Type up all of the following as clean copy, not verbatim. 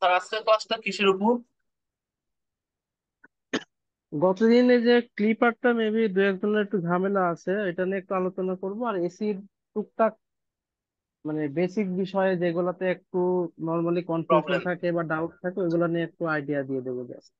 Sir আজকের ক্লাসটা কিসের উপর? গতদিন এই যে ক্লিপারটা মেবি দু একজনের একটু ঝামেলা আছে, এটা নিয়ে একটু আলোচনা করব। আর এসির টুকটাক মানে বেসিক বিষয়ে যেগুলোতে একটু নর্মালি কনফিউশন প্রবলেম। থাকে বা ডাউট থাকে ওইগুলো নিয়ে একটু আইডিয়া দিয়ে দেবো জাস্ট।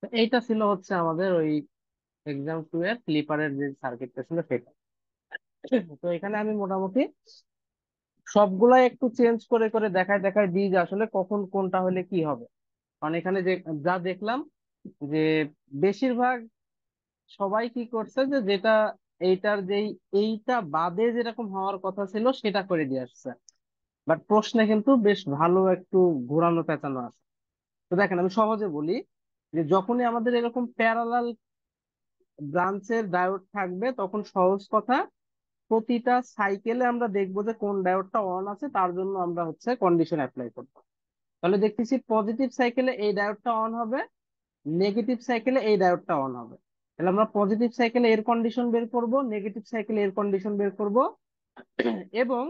তো এইটা ছিল হচ্ছে আমাদের ওই এক্সাম 2 এর ক্লিপারের যে সার্কিটটা ছিল সেটা। তো এখানে আমি মোটামুটি সবগুলাই একটু চেঞ্জ করে করে দেখায় দেখায় দিই যে আসলে কখন কোনটা হলে কি হবে। কারণ এখানে যে যা দেখলাম যে বেশিরভাগ সবাই কি করছে যে যেটা এইটার যেই এইটা বাদে যেরকম হওয়ার কথা ছিল সেটা করে দিয়ে আসছে। বাট প্রশ্নে কিন্তু বেশ ভালো একটু ঘোরানো পেঁচানো আছে। তো দেখেন আমি সহজে বলি যে যখনই আমাদের এরকম প্যারালাল ব্রাঞ্চের ডায়োড থাকবে তখন সহজ কথা প্রতিটা সাইকেলে আমরা দেখবো যে কোন ডায়োডটা অন আছে, তার জন্য আমরা হচ্ছে কন্ডিশন অ্যাপ্লাই করবো। তাহলে দেখতেছি পজিটিভ সাইকেলে এই ডায়োডটা অন হবে, নেগেটিভ সাইকেলে এই ডায়োডটা অন হবে। তাহলে আমরা পজিটিভ সাইকেলে এর কন্ডিশন বের করব, নেগেটিভ সাইকেলে এর কন্ডিশন বের করব, এবং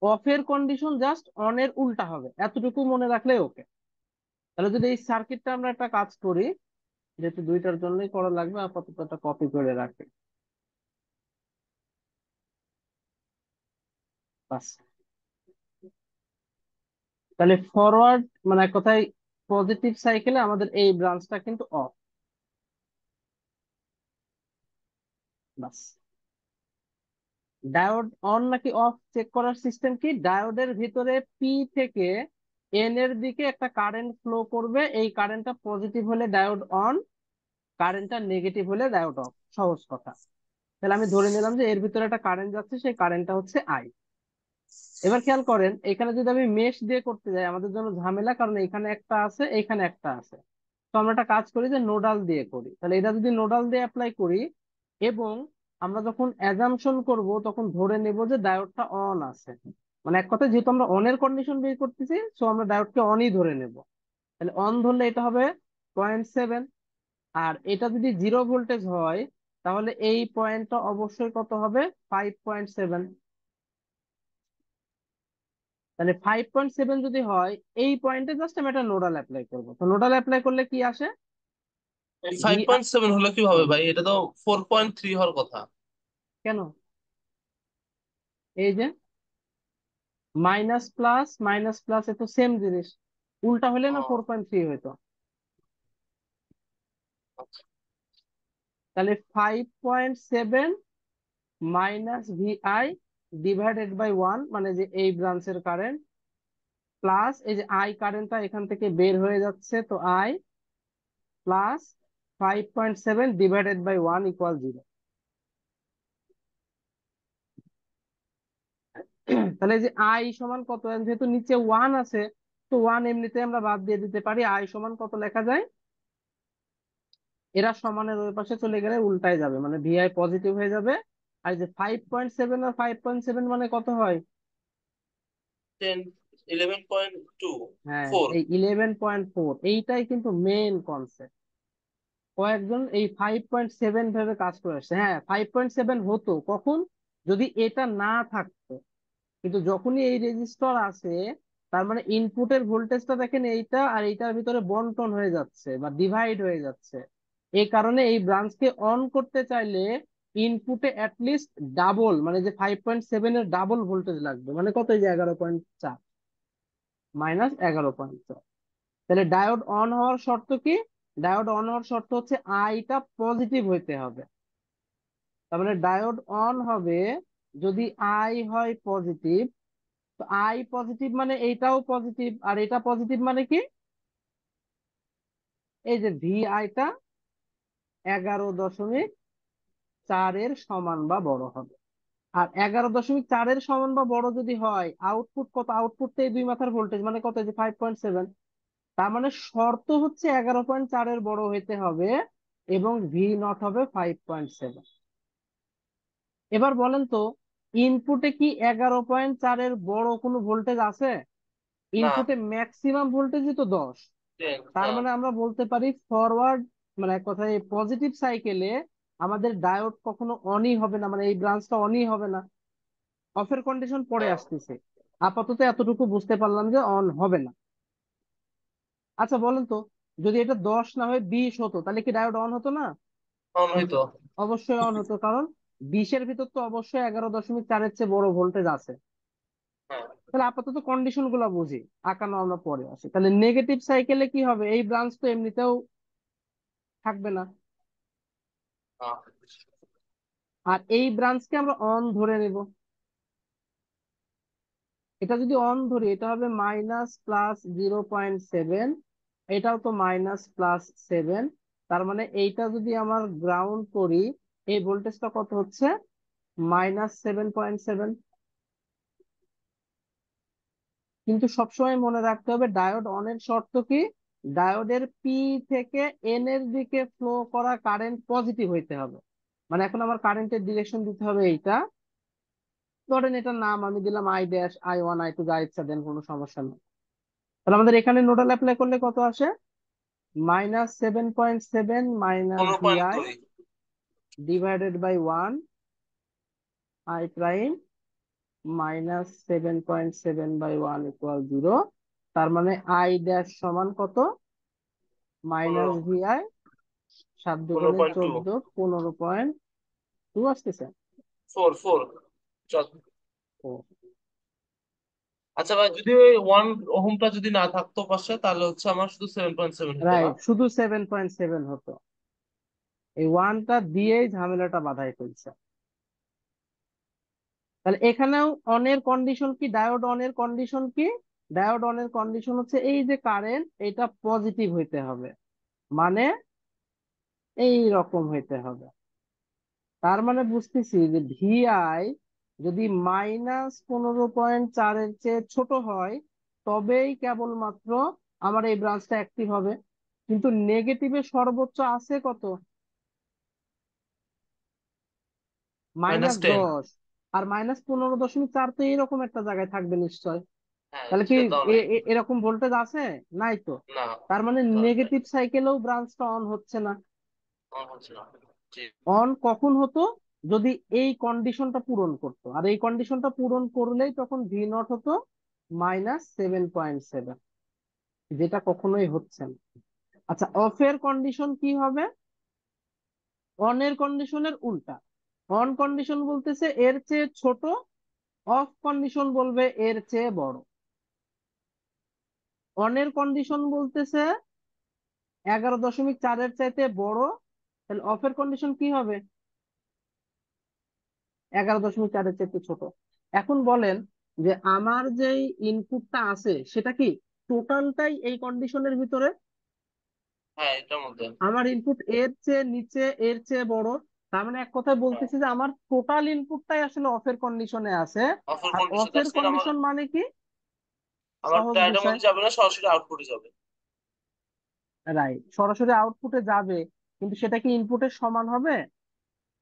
অফের কন্ডিশন জাস্ট অন এর উল্টা হবে, এতটুকু মনে রাখলে ওকে। তাহলে যদি এই সার্কিটটা আমরা একটা কাজ করি, যেহেতু দুইটার জন্যই করা লাগবে, আপাতত একটা কপি করে রাখি। বাস। তাহলে ফরওয়ার্ড মানে এক কথায় পজিটিভ সাইকেলে আমাদের এই ব্রাঞ্চটা কিন্তু অফ। বাস। ডায়োড অন নাকি অফ চেক করার সিস্টেম কি, ডায়োডের ভিতরে পি থেকে এন এর দিকে একটা কারেন্ট ফ্লো করবে, এই কারেন্টটা পজিটিভ হলে ডায়োড অন, কারেন্টটা নেগেটিভ হলে ডায়োড অফ। সহজ কথা। তাহলে আমি ধরে নিলাম যে এর ভিতরে একটা কারেন্ট যাচ্ছে, সেই কারেন্টটা হচ্ছে আই। এবার খেয়াল করেন এখানে যদি আমি মেশ দিয়ে করতে যাই আমাদের জন্য ঝামেলা, কারণ এখানে একটা আছে এখানে একটা আছে। তো আমরা একটা কাজ করি যে নোডাল দিয়ে করি। তাহলে এটা যদি নোডাল দিয়ে অ্যাপ্লাই করি এবং আমরা যখন অ্যাজাম্পশন করব তখন ধরে নেব যে ডায়োডটা অন আছে, মানে এক কথায় যেহেতু আমরা অনের কন্ডিশন বের করতেছি সো আমরা ডায়োডকে অনই ধরে নেব। তাহলে অন ধরলে এটা হবে 0.7। আর এটা যদি 0 ভোল্টেজ হয় তাহলে এই পয়েন্টটা অবশ্যই কত হবে, 5.7। তাহলে 5.7 যদি হয় এই পয়েন্টে জাস্ট আমি একটা নোডাল অ্যাপ্লাই করবো। তো নোডাল অ্যাপ্লাই করলে কি আসে, ভি। 5.7 হলো কিভাবে ভাই? এটা তো 4.3 হওয়ার কথা। কেন, এই যে মাইনাস প্লাস মাইনাস প্লাস এ তো সেম জিনিস, উল্টা হলে না ও, 4.3 হইতো। তাহলে 5.7 মাইনাস VI ডিভাইডেড বাই 1, মানে যে এই ব্রাঞ্চের কারেন্ট, প্লাস এই যে আই কারেন্টটা এখান থেকে বের হয়ে যাচ্ছে, তো I plus 5.7 divided by 1 equal 0। তাহলে এই যে আই সমান কত, যেহেতু নিচে 1 আছে তো 1 এমনিতে আমরা বাদ দিয়ে দিতে পারি। আই সমান কত লেখা যায়, এরা সমানের ওই পাশে চলে গেলে উল্টায় যাবে, মানে VI পজিটিভ হয়ে যাবে। আর এই যে 5.7 আর 5.7 মানে কত হয়, 10, 11.2, হ্যাঁ 4। এই 11.4। এইটাই কিন্তু মেইন কনসেপ্ট। কয়েকজন এই 5.7 ভেবে কাজ করে আসছে। হ্যাঁ 5.7 হতো কখন, যদি এটা না থাকতো। কিন্তু যখনই এই রেজিস্টর আছে তার মানে ইনপুটের ভোল্টেজটা দেখেন এইটা আর এইটার ভিতরে বন্টন হয়ে যাচ্ছে বা ডিভাইড হয়ে যাচ্ছে। এই কারণে এই ব্রাঞ্চকে অন করতে চাইলে ইনপুটে অ্যাটলিস্ট ডাবল, মানে যে 5.7 এর ডাবল ভোল্টেজ লাগবে, মানে কত, এই যে 11.4 মাইনাস 11.4। তাহলে ডায়োড অন হওয়ার শর্ত কি, ডায়োড অন হওয়ার শর্ত হচ্ছে আইটা পজিটিভ হইতে হবে। তার মানে ডায়োড অন হবে যদি আই হয় পজিটিভ। তো আই পজিটিভ মানে এইটাও পজিটিভ, আর এটা পজিটিভ মানে কি, এই যে ভি আইটা 11.4-এর সমান বা বড় হবে। আর 11.4-এর সমান বা বড় যদি হয়, আউটপুট কত, আউটপুট তো এই দুই মাথার ভোল্টেজ মানে কত, যে 5.7। তার মানে শর্ত হচ্ছে 11.4-এর বড় হইতে হবে এবং ভি নট হবে 5.7। এবার বলেন তো, ইনপুটে কি 11.4-এর বড় কোনো ভোল্টেজ আছে? না, ইনপুটে ম্যাক্সিমাম ভোল্টেজই তো 10। 10, তার হ্যাঁ। মানে আমরা বলতে পারি ফরওয়ার্ড, মানে এক কথায় পজিটিভ সাইকেলে আমাদের ডায়োড কখনো অনই হবে না, মানে এই ব্রাঞ্চটা অনই হবে না। অফের কন্ডিশন পরে হ্যাঁ, আসতেছে, আপাতত এতটুকু বুঝতে পারলাম যে অন হবে না। আচ্ছা বলেন তো, যদি এটা 10 না হয়ে 20 হতো তাহলে কি ডায়োড অন হতো না? অন হইতো। অবশ্যই অন হতো, কারণ 20-এর ভিতর তো অবশ্যই 11.4-এর চেয়ে বড় ভোল্টেজ আছে। হ্যাঁ, তাহলে আপাতত কন্ডিশন গুলা বুঝি, আঁকানো আমরা পরে আসি। তাহলে নেগেটিভ সাইকেলে কি হবে, এই ব্রাঞ্চ তো এমনিতেও থাকবে না, হ্যাঁ। আর এই ব্রাঞ্চকে আমরা অন ধরে নেব। এটা যদি অন ধরি, এটা হবে -+0.7, এটাও তো -+7। তার মানে এইটা যদি আমার গ্রাউন্ড করি, এই ভোল্টেজটা কত হচ্ছে, -7.7। কিন্তু সবসময় মনে রাখতে হবে ডায়োড অনের শর্ত কি, ডায়োডের পি থেকে এন এর দিকে ফ্লো করা কারেন্ট পজিটিভ হইতে হবে। মানে এখন আমার কারেন্টের ডিরেকশন দিতে হবে এইটা, ধরেন এটার নাম আমি দিলাম I ড্যাশ, I1, I2, যা ইচ্ছা দেন, কোনো সমস্যা নেই। তাহলে আমাদের এখানে নোডাল অ্যাপ্লাই করলে কত আসে, -7.7 minus 15.2। VI divided by 1 I prime -7.7/1 = 0। তার মানে I ড্যাশ সমান কত, 15, -VI, 7 × 2 = 15.2। 14, 15.2 আসতেছে। 4, 4। ও, আচ্ছা ভাই, যদি ওই 1 ওহমটা যদি না থাকতো পাশে, তাহলে হচ্ছে আমার শুধু 7.7 হতো না? রাইট, শুধু 7.7 হতো। এই ওয়ানটা দিয়েই ঝামেলাটা বাধাই ফেলছে। তাহলে এখানেও অনের কন্ডিশন কি, ডায়োড অনের কন্ডিশন কি, ডায়োড অনের কন্ডিশন হচ্ছে এই যে কারেন্ট এটা পজিটিভ হইতে হবে, মানে এই রকম হইতে হবে। তার মানে বুঝতেছি যে ভিআই যদি -15.4-এর চেয়ে ছোট হয়, তবেই কেবলমাত্র আমার এই ব্রাঞ্চটা অ্যাক্টিভ হবে। কিন্তু নেগেটিভে সর্বোচ্চ আছে কত, -10। -10। আর -15.4 তো এইরকম একটা জায়গায় থাকবে নিশ্চয়। হ্যাঁ, তাহলে কি সেটা তো নাই। এরকম ভোল্টেজ আছে? নাই তো। না, তার মানে তাহলে নেগেটিভ সাইকেলেও ব্রাঞ্চটা অন হচ্ছে না। অন হচ্ছে না। জি। অন কখন হতো, যদি এই কন্ডিশনটা পূরণ করতো, আর এই কন্ডিশনটা পূরণ করলেই তখন ভি নট হতো -7.7, যেটা কখনোই হচ্ছে না। আচ্ছা, অফের কন্ডিশন কি হবে, অনের কন্ডিশনের উল্টা। অন কন্ডিশন বলতেছে এর চেয়ে ছোট, অফ কন্ডিশন বলবে এর চেয়ে বড়। অনের কন্ডিশন বলতেছে 11.4-এর চাইতে বড়, তাহলে অফের কন্ডিশন কি হবে, 11.4-এর চাইতে ছোট। এখন বলেন যে আমার যে ইনপুটটা আছে সেটা কি টোটালটাই এই কন্ডিশনের ভিতরে, হ্যাঁ, এটার মধ্যে। আমার ইনপুট এর চেয়ে নিচে, এর চেয়ে বড়। তার মানে এক কথায় হ্যাঁ, বলতেছি যে আমার টোটাল ইনপুটটাই আসলে অফের কন্ডিশনে আছে। অফার আর কন্ডিশন, অফের দ্যাটস মিন আমার কন্ডিশন মানে কি, আমার সহজ ডাটার বিষয়। মধ্যে যাবে না, সরাসরি আউটপুটে যাবে। রাইট, সরাসরি আউটপুটে যাবে, কিন্তু সেটা কি ইনপুটের সমান হবে?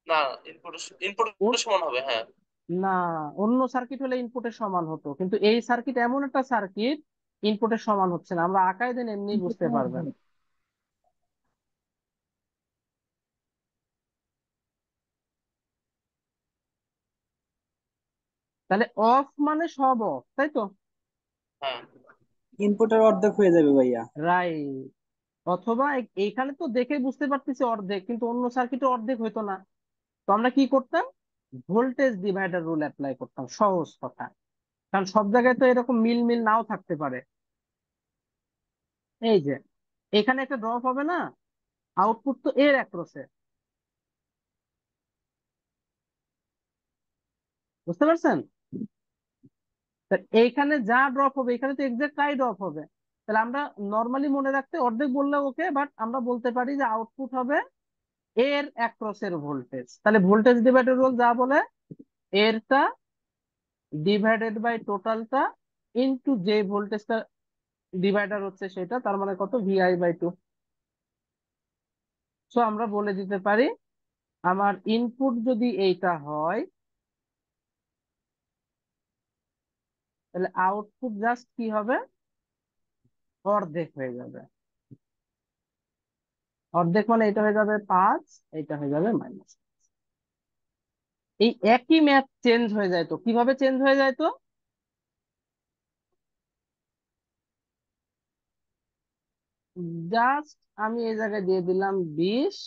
না, ইনপুট ইনপুট ও- সমান হবে, হ্যাঁ। না, অন্য সার্কিট হলে ইনপুটের সমান হতো, কিন্তু এই সার্কিট এমন একটা সার্কিট ইনপুটের সমান হচ্ছে না, আমরা আঁকায় দেন এমনি বুঝতে পারবেন। তাহলে অফ মানে সব অফ, তাই তো? হ্যাঁ, ইনপুটের অর্ধেক হয়ে যাবে ভাইয়া। রাইট। অথবা এইখানে তো দেখে বুঝতে পারতেছি অর্ধেক, কিন্তু অন্য সার্কিটে অর্ধেক হইতো না। তো আমরা কি করতাম, ভোল্টেজ ডিভাইডার রুল অ্যাপ্লাই করতাম, সহজ কথা। কারণ সব জায়গায় তো এরকম মিল মিল নাও থাকতে পারে। এই যে এখানে একটা ড্রপ হবে না, আউটপুট তো এর অ্যাক্রসে, বুঝতে পারছেন? তা এইখানে যা ড্রপ হবে এখানে তো এক্সাক্ট তাই ড্রপ হবে। তাহলে আমরা নর্মালি মনে রাখতে অর্ধেক বললে ওকে, বাট আমরা বলতে পারি যে আউটপুট হবে এর অ্যাক্রসের ভোল্টেজ। তাহলে ভোল্টেজ ডিভাইডার রুল যা বলে, এরটা ডিভাইডেড বাই টোটালটা ইনটু যে ভোল্টেজটা ডিভাইডার হচ্ছে সেটা, তার মানে কত, VI/2। সো আমরা বলে দিতে পারি আমার ইনপুট যদি এইটা হয়, তাহলে আউটপুট জাস্ট কি হবে, অর্ধেক হয়ে যাবে। অর্ধেক মানে এটা হয়ে যাবে 5, এটা হয়ে যাবে মাইনাস। এই একই ম্যাথ চেঞ্জ হয়ে যায় তো কিভাবে চেঞ্জ হয়ে যায় তো, জাস্ট আমি এই জায়গায় দিয়ে দিলাম 20,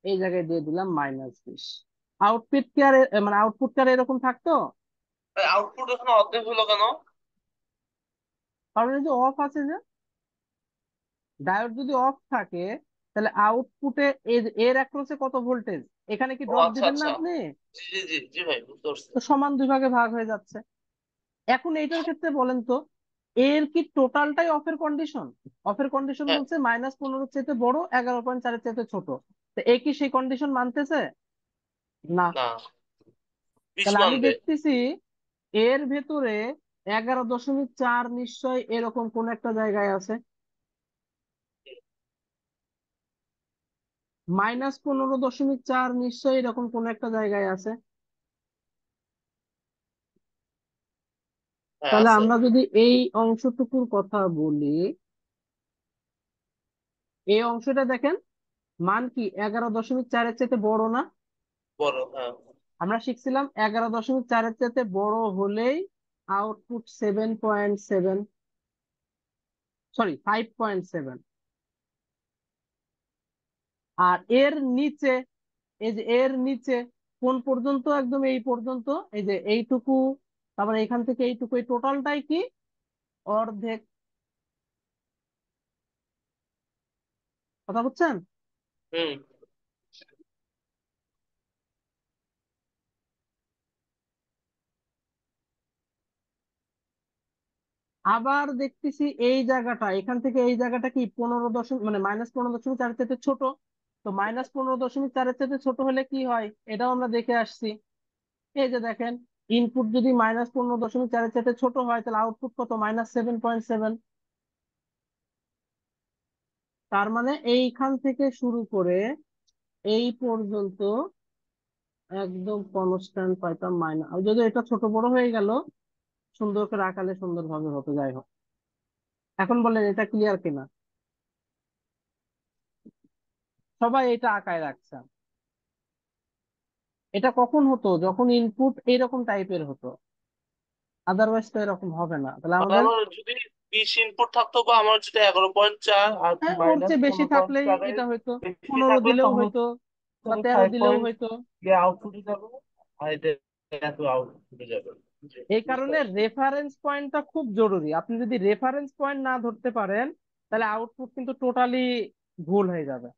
এই জায়গায় দিয়ে দিলাম -20। আউটপুট কি আর মানে আউটপুট কি আর এরকম থাকতো? আউটপুট এখানে অর্ধেক হলো কেন? কারণ এই যে অফ আছে, যে ডায়োড যদি অফ থাকে তাহলে আউটপুটে এর অ্যাক্রসে কত ভোল্টেজ, এখানে কি ও ড্রপ আচ্ছা দিবেন না আচ্ছা, আপনি? জি জি জি জি ভাই, বুঝতে পারছি। তো সমান দুই ভাগে ভাগ হয়ে যাচ্ছে। এখন এইটার ক্ষেত্রে বলেন তো, এর কি টোটালটাই অফের কন্ডিশন? অফের কন্ডিশন হ্যাঁ। বলছে -15 চাইতে বড়, 11.4 চাইতে ছোট। তো এ কি সেই কন্ডিশন মানতেছে? না। না, 20 তাহলে আমি মানবে। দেখতেছি এর ভেতরে 11.4 নিশ্চয় এরকম কোন একটা জায়গায় আছে, -15.4 নিশ্চয় এরকম কোন একটা জায়গায় আছে। হ্যাঁ তাহলে আছে। আমরা যদি এই অংশটুকুর কথা বলি, এই অংশটা দেখেন, মান কি 11.4-এর চাইতে বড় না? বড়, হ্যাঁ। আমরা শিখছিলাম 11.4-এর চাইতে বড় হলেই আউটপুট 7.7, সরি 5.7। আর এর নিচে, এই যে এর নিচে কোন পর্যন্ত, একদম এই পর্যন্ত, এই যে এইটুকু, তারপরে এখান থেকে এইটুকু, এই টোটালটাই কি, অর্ধেক। কথা বুঝছেন? হুম। আবার দেখতেছি এই জায়গাটা, এখান থেকে এই জায়গাটা কি 15 দশমিক, মানে -15.4 থেকে ছোট। তো -15.4 থেকে ছোট হলে কি হয়, এটাও আমরা দেখে আসছি। এই যে দেখেন, ইনপুট যদি -15.4 থেকে ছোট হয় তাহলে আউটপুট কত, -7.7। তার মানে এইখান থেকে শুরু করে এই পর্যন্ত একদম কনস্ট্যান্ট পাইতাম মাইনাস, যদি এটা ছোট বড় হয়ে গেল সুন্দর করে আঁকালে সুন্দরভাবে হতো। যাই হোক, এখন বলেন এটা ক্লিয়ার কিনা? সবাই এটা আঁকায় রাখছে। এটা কখন হতো, যখন ইনপুট এইরকম টাইপের হতো, আদারওয়াইজ তো এরকম হবে না। তাহলে মানে আমাদের, আমার যদি 20 ইনপুট থাকতো, বা আমার যদি 11.4 আর হ্যাঁ, ওর মাইনাস চেয়ে বেশি পনেরো পয়েন্ট থাকলেই চারের এটা হয়তো, বেশি 15 থাকলে দিলেও তখন হয়তো, বা আমি 13 ফাইভ দিলেও পয়েন্ট হয়তো। গিয়ে আউটপুটে যাবে, আর এটা এত আউটপুটে যাবে। জি, এই বুঝতে কারণে পারছি। রেফারেন্স পয়েন্টটা খুব জরুরি। আপনি যদি রেফারেন্স পয়েন্ট না ধরতে পারেন তাহলে আউটপুট কিন্তু টোটালি ভুল হয়ে যাবে।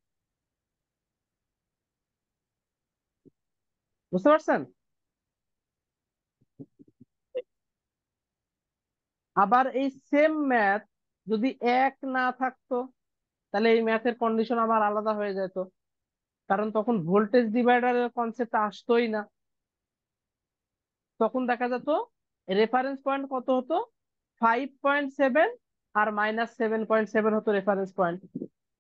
বুঝতে পারছেন? আবার এই সেম ম্যাথ যদি এক না থাকতো তাহলে এই ম্যাথের কন্ডিশন আবার আলাদা হয়ে যেত, কারণ তখন ভোল্টেজ ডিভাইডারের কনসেপ্ট আসতোই না। তখন দেখা যেত রেফারেন্স পয়েন্ট কত হতো, 5.7, আর -7.7 হতো রেফারেন্স পয়েন্ট।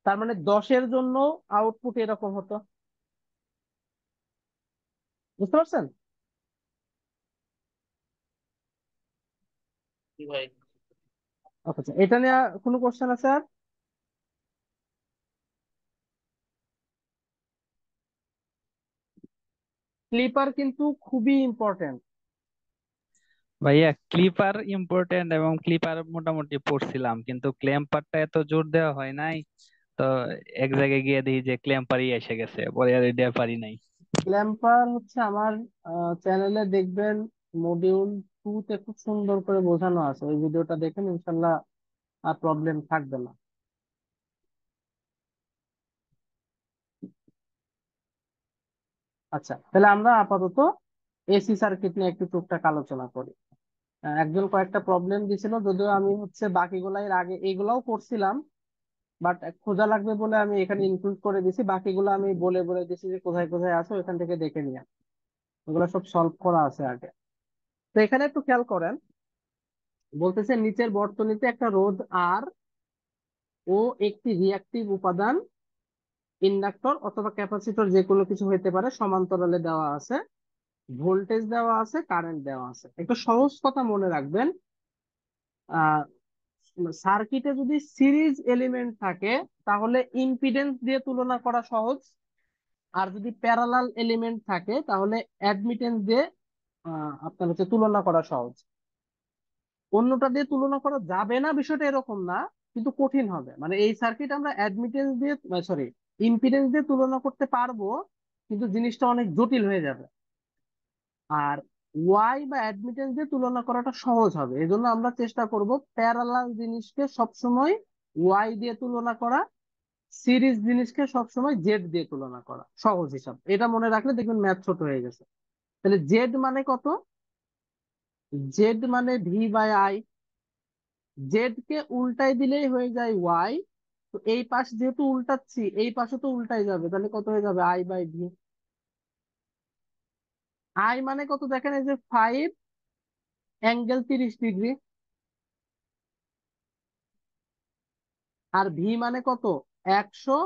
তার মানে 10-এর জন্য আউটপুট এরকম হতো। বুঝতে পারছেন? জি ভাই। আচ্ছা, এটা নিয়ে কোনো কোশ্চেন আছে আর? ক্লিপার কিন্তু খুবই ইম্পর্টেন্ট। ভাইয়া ক্লিপার ইম্পর্টেন্ট এবং ক্লিপার মোটামুটি পড়ছিলাম, কিন্তু ক্ল্যাম্পারটা এত জোর দেওয়া হয় নাই। তো এক জায়গায় গিয়ে দেখি যে ক্ল্যাম্পারই এসে গেছে, পরে আর এটা পারি নাই। ক্ল্যাম্পার হচ্ছে আমার চ্যানেলে দেখবেন, মডিউল 2-তে খুব সুন্দর করে বোঝানো আছে, ওই ভিডিওটা দেখেন, ইনশাল্লাহ আর প্রবলেম থাকবে না। আচ্ছা, তাহলে আমরা আপাতত এসি সার্কিট নিয়ে একটু টুকটাক আলোচনা করি। একজন কয়েকটা প্রবলেম দিছিল, যদিও আমি হচ্ছে বাকিগুলা এর আগে এইগুলাও করছিলাম, বাট খোঁজা লাগবে বলে আমি এখানে ইনক্লুড করে দিছি। বাকিগুলো আমি বলে বলে দিছি যে কোথায় কোথায় আছে, ওখান থেকে দেখে নিয়ে ওগুলো সব সলভ করা আছে আগে। তো এখানে একটু খেয়াল করেন, বলতেছে নিচের বর্তনীতে একটা রোধ আর ও একটি রিঅ্যাক্টিভ উপাদান ইন্ডাক্টর অথবা ক্যাপাসিটর যে কোনো কিছু হতে পারে সমান্তরালে দেওয়া আছে, ভোল্টেজ দেওয়া আছে, কারেন্ট দেওয়া আছে। একটা সহজ কথা মনে রাখবেন, আহ সার্কিটে যদি সিরিজ এলিমেন্ট থাকে তাহলে ইম্পিডেন্স দিয়ে তুলনা করা সহজ, আর যদি প্যারালাল এলিমেন্ট থাকে তাহলে অ্যাডমিটেন্স দিয়ে আপনার হচ্ছে তুলনা করা সহজ। অন্যটা দিয়ে তুলনা করা যাবে না বিষয়টা এরকম না, কিন্তু কঠিন হবে। মানে এই সার্কিট আমরা অ্যাডমিটেন্স দিয়ে, সরি, ইম্পিডেন্স দিয়ে তুলনা করতে পারবো, কিন্তু জিনিসটা অনেক জটিল হয়ে যাবে। আর ওয়াই বা অ্যাডমিটেন্স দিয়ে তুলনা করাটা সহজ হবে, এই জন্য আমরা চেষ্টা করব প্যারালাল জিনিসকে সবসময় ওয়াই দিয়ে তুলনা করা, সিরিজ জিনিসকে সবসময় জেড দিয়ে তুলনা করা। সহজ হিসাব, এটা মনে রাখলে দেখবেন ম্যাথ ছোট হয়ে গেছে। তাহলে জেড মানে কত? জেড মানে ভি বাই আই। জেড কে উল্টাই দিলেই হয়ে যায় ওয়াই, তো এই পাশ যেহেতু উল্টাচ্ছি এই পাশে তো উল্টাই যাবে, তাহলে কত হয়ে যাবে? I by V. আই মানে কত দেখেন, এই যে 5 ∠30°। আর ভি মানে কত? 100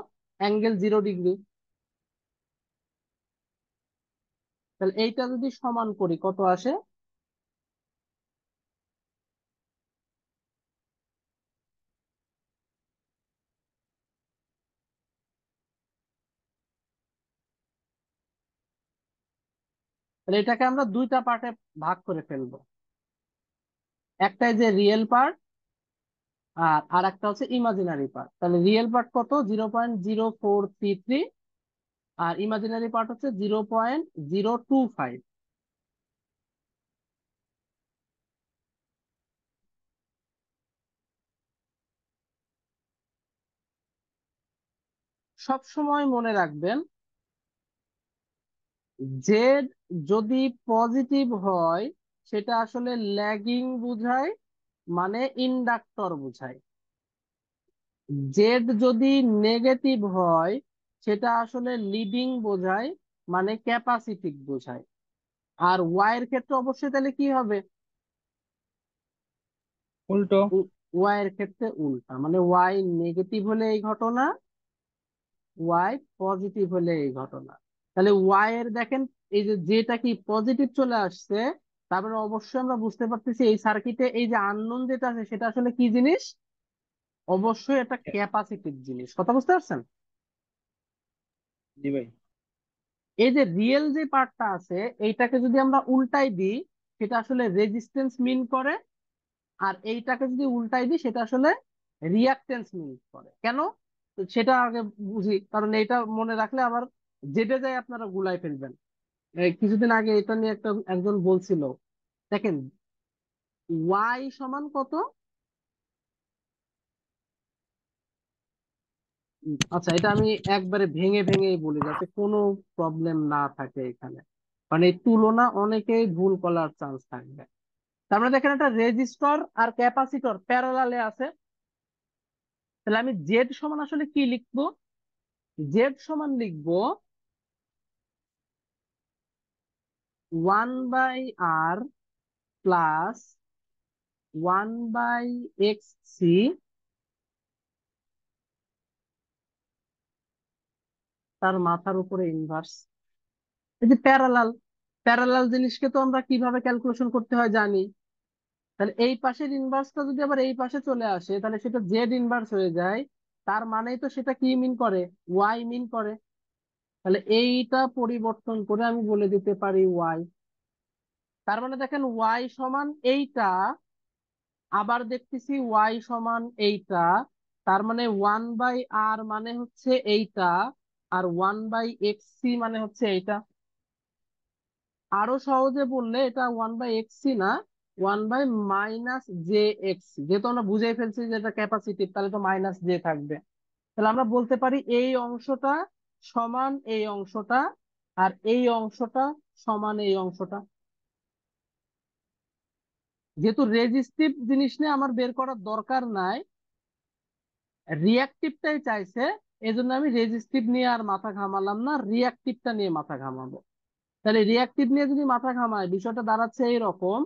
∠0°। তাহলে এইটা যদি সমান করি কত আসে? তাহলে এটাকে আমরা দুইটা পার্টে ভাগ করে ফেলবো, একটা যে রিয়েল পার্ট আর আর একটা হচ্ছে ইমাজিনারি পার্ট। তাহলে রিয়েল পার্ট কত? 0.0433, আর ইমাজিনারি পার্ট হচ্ছে 0.025। সব সময় মনে রাখবেন, জেড যদি পজিটিভ হয় সেটা আসলে ল্যাগিং বুঝায়, মানে ইন্ডাক্টর বুঝায়। জেড যদি নেগেটিভ হয় সেটা আসলে লিডিং বোঝায়, মানে ক্যাপাসিটিভ বোঝায়। আর ওয়াই এর ক্ষেত্রে অবশ্যই তাহলে কি হবে? উল্টো। ওয়াই এর ক্ষেত্রে উল্টা, মানে ওয়াই নেগেটিভ হলে এই ঘটনা, ওয়াই পজিটিভ হলে এই ঘটনা। তাহলে ওয়াই এর দেখেন, এই যে যেটা কি পজিটিভ চলে আসছে, তারপরে অবশ্যই আমরা বুঝতে পারতেছি এই সার্কিটে এই যে আননোন যেটা আছে সেটা আসলে কি জিনিস? অবশ্যই এটা ক্যাপাসিটিভ জিনিস। কথা বুঝতে পারছেন? জি ভাই। এই যে রিয়েল যে পার্টটা আছে এইটাকে যদি আমরা উল্টাই দিই সেটা আসলে রেজিস্ট্যান্স মিন করে, আর এইটাকে যদি উল্টাই দিই সেটা আসলে রিয়াক্টেন্স মিন করে। কেন? তো সেটা আগে বুঝি, কারণ এটা মনে রাখলে আবার জেডে যায় আপনারা গুলাই ফেলবেন। এই কিছুদিন আগে এটা নিয়ে একজন বলছিল, দেখেন ওয়াই সমান কত? আচ্ছা, এটা আমি একবারে ভেঙে ভেঙেই বলি যাতে কোনো প্রবলেম না থাকে এখানে, মানে এই তুলনা অনেকেই ভুল করার চান্স থাকবে। তার মানে দেখেন একটা রেজিস্টর আর ক্যাপাসিটর প্যারালালে আছে, তাহলে আমি জেড সমান আসলে কি লিখবো? জেড সমান লিখবো 1/r প্লাস 1/xc, তার মাথার উপরে ইনভার্স। এই যে প্যারালাল, প্যারালাল জিনিসকে তো আমরা কিভাবে ক্যালকুলেশন করতে হয় জানি। তাহলে এই পাশের ইনভার্সটা যদি আবার এই পাশে চলে আসে তাহলে সেটা জেড ইনভার্স হয়ে যায়, তার মানেই তো সেটা কি মিন করে? ওয়াই মিন করে। তাহলে এইটা পরিবর্তন করে আমি বলে দিতে পারি ওয়াই। তার মানে দেখেন ওয়াই সমান এইটা, আবার দেখতেছি ওয়াই সমান এইটা, তার মানে 1/r মানে হচ্ছে এইটা, আর 1/xc মানে হচ্ছে এইটা। আরো সহজে বললে এটা 1/xc না, 1/-jxc, যেহেতু আমরা বুঝেই ফেলছি যে এটা ক্যাপাসিটিভ তাহলে তো মাইনাস জে থাকবে। তাহলে আমরা বলতে পারি এই অংশটা সমান এই অংশটা, আর এই অংশটা সমান এই অংশটা। যেহেতু রেজিস্টিভ জিনিস নিয়ে আমার বের করার দরকার নাই, রিয়াক্টিভটাই চাইছে, এজন্য আমি রেজিস্টিভ নিয়ে আর মাথা ঘামালাম না, রিয়াক্টিভটা নিয়ে মাথা ঘামাবো। তাহলে রিয়াক্টিভ নিয়ে যদি মাথা ঘামায়, বিষয়টা দাঁড়াচ্ছে এইরকম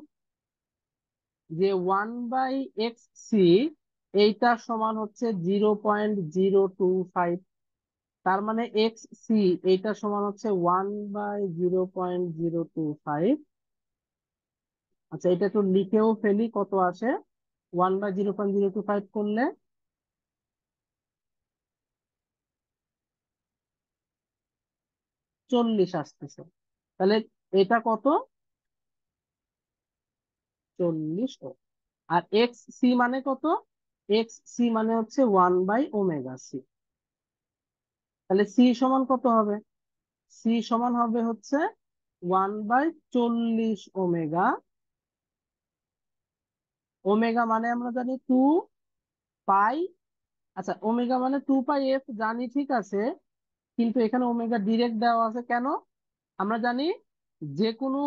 যে 1/xc এইটা সমান হচ্ছে 0.025। তার মানে এক্স সি এইটা সমান হচ্ছে 1/0.025। আচ্ছা, এটা একটু লিখেও ফেলি, কত আসে 1/0.025 করলে 40 আসতেছে। তাহলে এটা কত? 40 Ω। আর এক্স সি মানে কত? এক্স সি মানে হচ্ছে 1/ωc। তাহলে সি সমান কত হবে? সি সমান হবে হচ্ছে 1/40 ওমেগা। ওমেগা মানে আমরা জানি 2 পাই। আচ্ছা, ওমেগা মানে 2 পাই এফ জানি, ঠিক আছে, কিন্তু এখানে ওমেগা ডিরেক্ট দেওয়া আছে কেন? আমরা জানি যে কোনো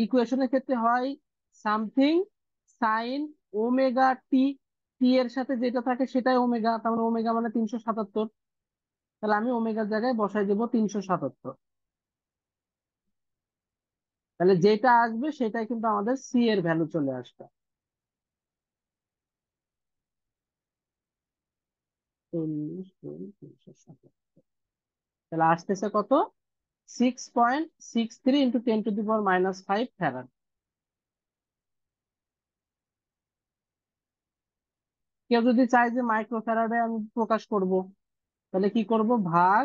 ইকুয়েশনের ক্ষেত্রে হয় সামথিং সাইন ওমেগা টি, টি এর সাথে যেটা থাকে সেটাই ওমেগা, তার মানে ওমেগা মানে 377। তাহলে আমি ওমেগার জায়গায় বসাই দেবো 377। তাহলে যেটা আসবে সেটাই কিন্তু আমাদের সি এর ভ্যালু চলে আসবে। 40 গুণ 377, তাহলে আসতেছে কত? 6.63 × 10⁻⁵ কেউ যদি চায় যে মাইক্রো ফ্যারাডে আমি প্রকাশ করব, তাহলে কি করব? ভাগ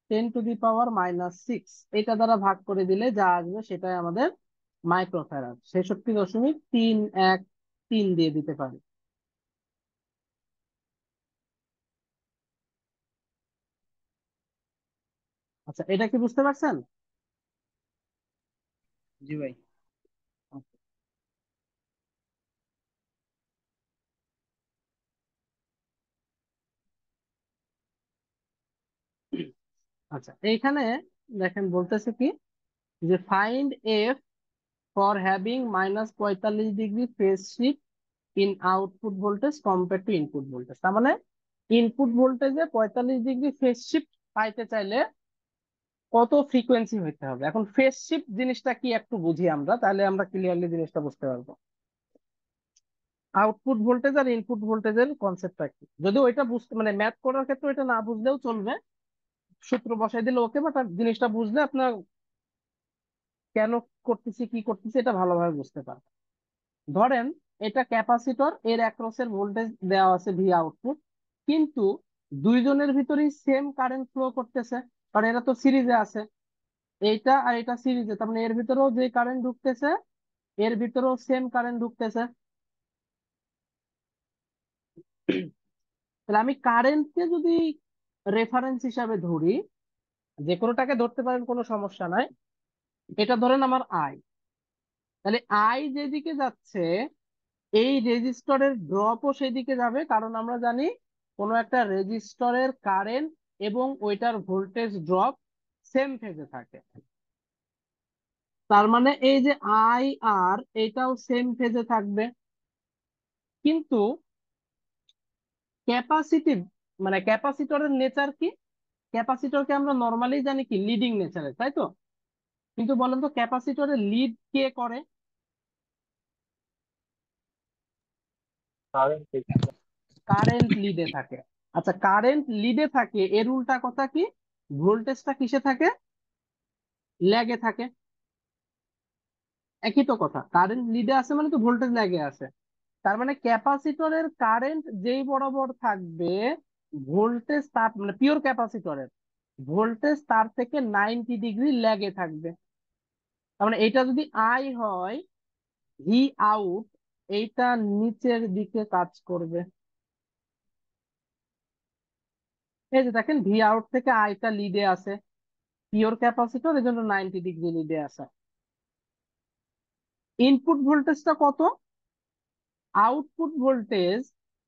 10⁻⁻6, এটা দ্বারা ভাগ করে দিলে যা আসবে সেটাই আমাদের মাইক্রো ফ্যারাড। 66.313 দিয়ে দিতে পারি। আচ্ছা, এটা কি বুঝতে পারছেন? জি ভাই। আচ্ছা, এইখানে দেখেন বলতেছে কি, যে find F for having -45 degree phase shift in output voltage compare to input voltage. তার মানে ইনপুট ভোল্টেজে 45 ডিগ্রি ফেজ শিফট পাইতে চাইলে কত ফ্রিকোয়েন্সি হইতে হবে। এখন ফেজ শিফট জিনিসটা কি একটু বুঝি আমরা, তাহলে আমরা ক্লিয়ারলি জিনিসটা বুঝতে পারবো। আউটপুট ভোল্টেজ আর ইনপুট ভোল্টেজের কনসেপ্টটা কি, যদি ওইটা বুঝতে মানে ম্যাথ করার ক্ষেত্রে ওইটা না বুঝলেও চলবে, সূত্র বসাই দিলে ওকে, বাট জিনিসটা বুঝলে আপনার কেন করতেছি কি করতেছি এটা ভালোভাবে বুঝতে পারবেন। ধরেন এটা ক্যাপাসিটর, এর অ্যাক্রসের ভোল্টেজ দেওয়া আছে ভি আউটপুট, কিন্তু দুইজনের ভিতরেই সেম কারেন্ট ফ্লো করতেছে, কারণ এরা তো সিরিজে আছে, এইটা আর এটা সিরিজে, তার মানে এর ভিতরেও যে কারেন্ট ঢুকতেছে এর ভিতরেও সেম কারেন্ট ঢুকতেছে। তাহলে আমি কারেন্টকে যদি রেফারেন্স হিসাবে ধরি, যে কোনোটাকে ধরতে পারেন, কোনো সমস্যা নাই, এটা ধরেন আমার আই। তাহলে আই যেদিকে যাচ্ছে এই রেজিস্টরের ড্রপও সেদিকে যাবে, কারণ আমরা জানি কোনো একটা রেজিস্টরের কারেন্ট এবং ওইটার ভোল্টেজ ড্রপ সেম ফেজে থাকে। তার মানে এই যে আই আর এটাও সেম ফেজে থাকবে। কিন্তু ক্যাপাসিটিভ মানে ক্যাপাসিটরের নেচার কি? ক্যাপাসিটরকে আমরা নর্মালি জানি কি লিডিং নেচারের, তাই তো? কিন্তু বলেন তো ক্যাপাসিটরের লিড কে করে? কারেন্ট লিডে থাকে। আচ্ছা, কারেন্ট লিডে থাকে এর উল্টা কথা কি? ভোল্টেজটা কিসে থাকে? ল্যাগে থাকে। একই তো কথা, কারেন্ট লিডে আছে মানে তো ভোল্টেজ ল্যাগে আছে। তার মানে ক্যাপাসিটরের কারেন্ট যেই বরাবর থাকবে, ভোল্টেজ তার মানে পিওর ক্যাপাসিটরের ভোল্টেজ তার থেকে 90 ডিগ্রি ল্যাগে থাকবে। তার মানে এটা যদি আই হয়, ভি আউট এইটা নিচের দিকে কাজ করবে। এই যে দেখেন ভি আউট থেকে আইটা লিডে আছে, পিওর ক্যাপাসিটর, এই জন্য 90 ডিগ্রি লিডে আছে। ইনপুট ভোল্টেজটা কত? আউটপুট ভোল্টেজ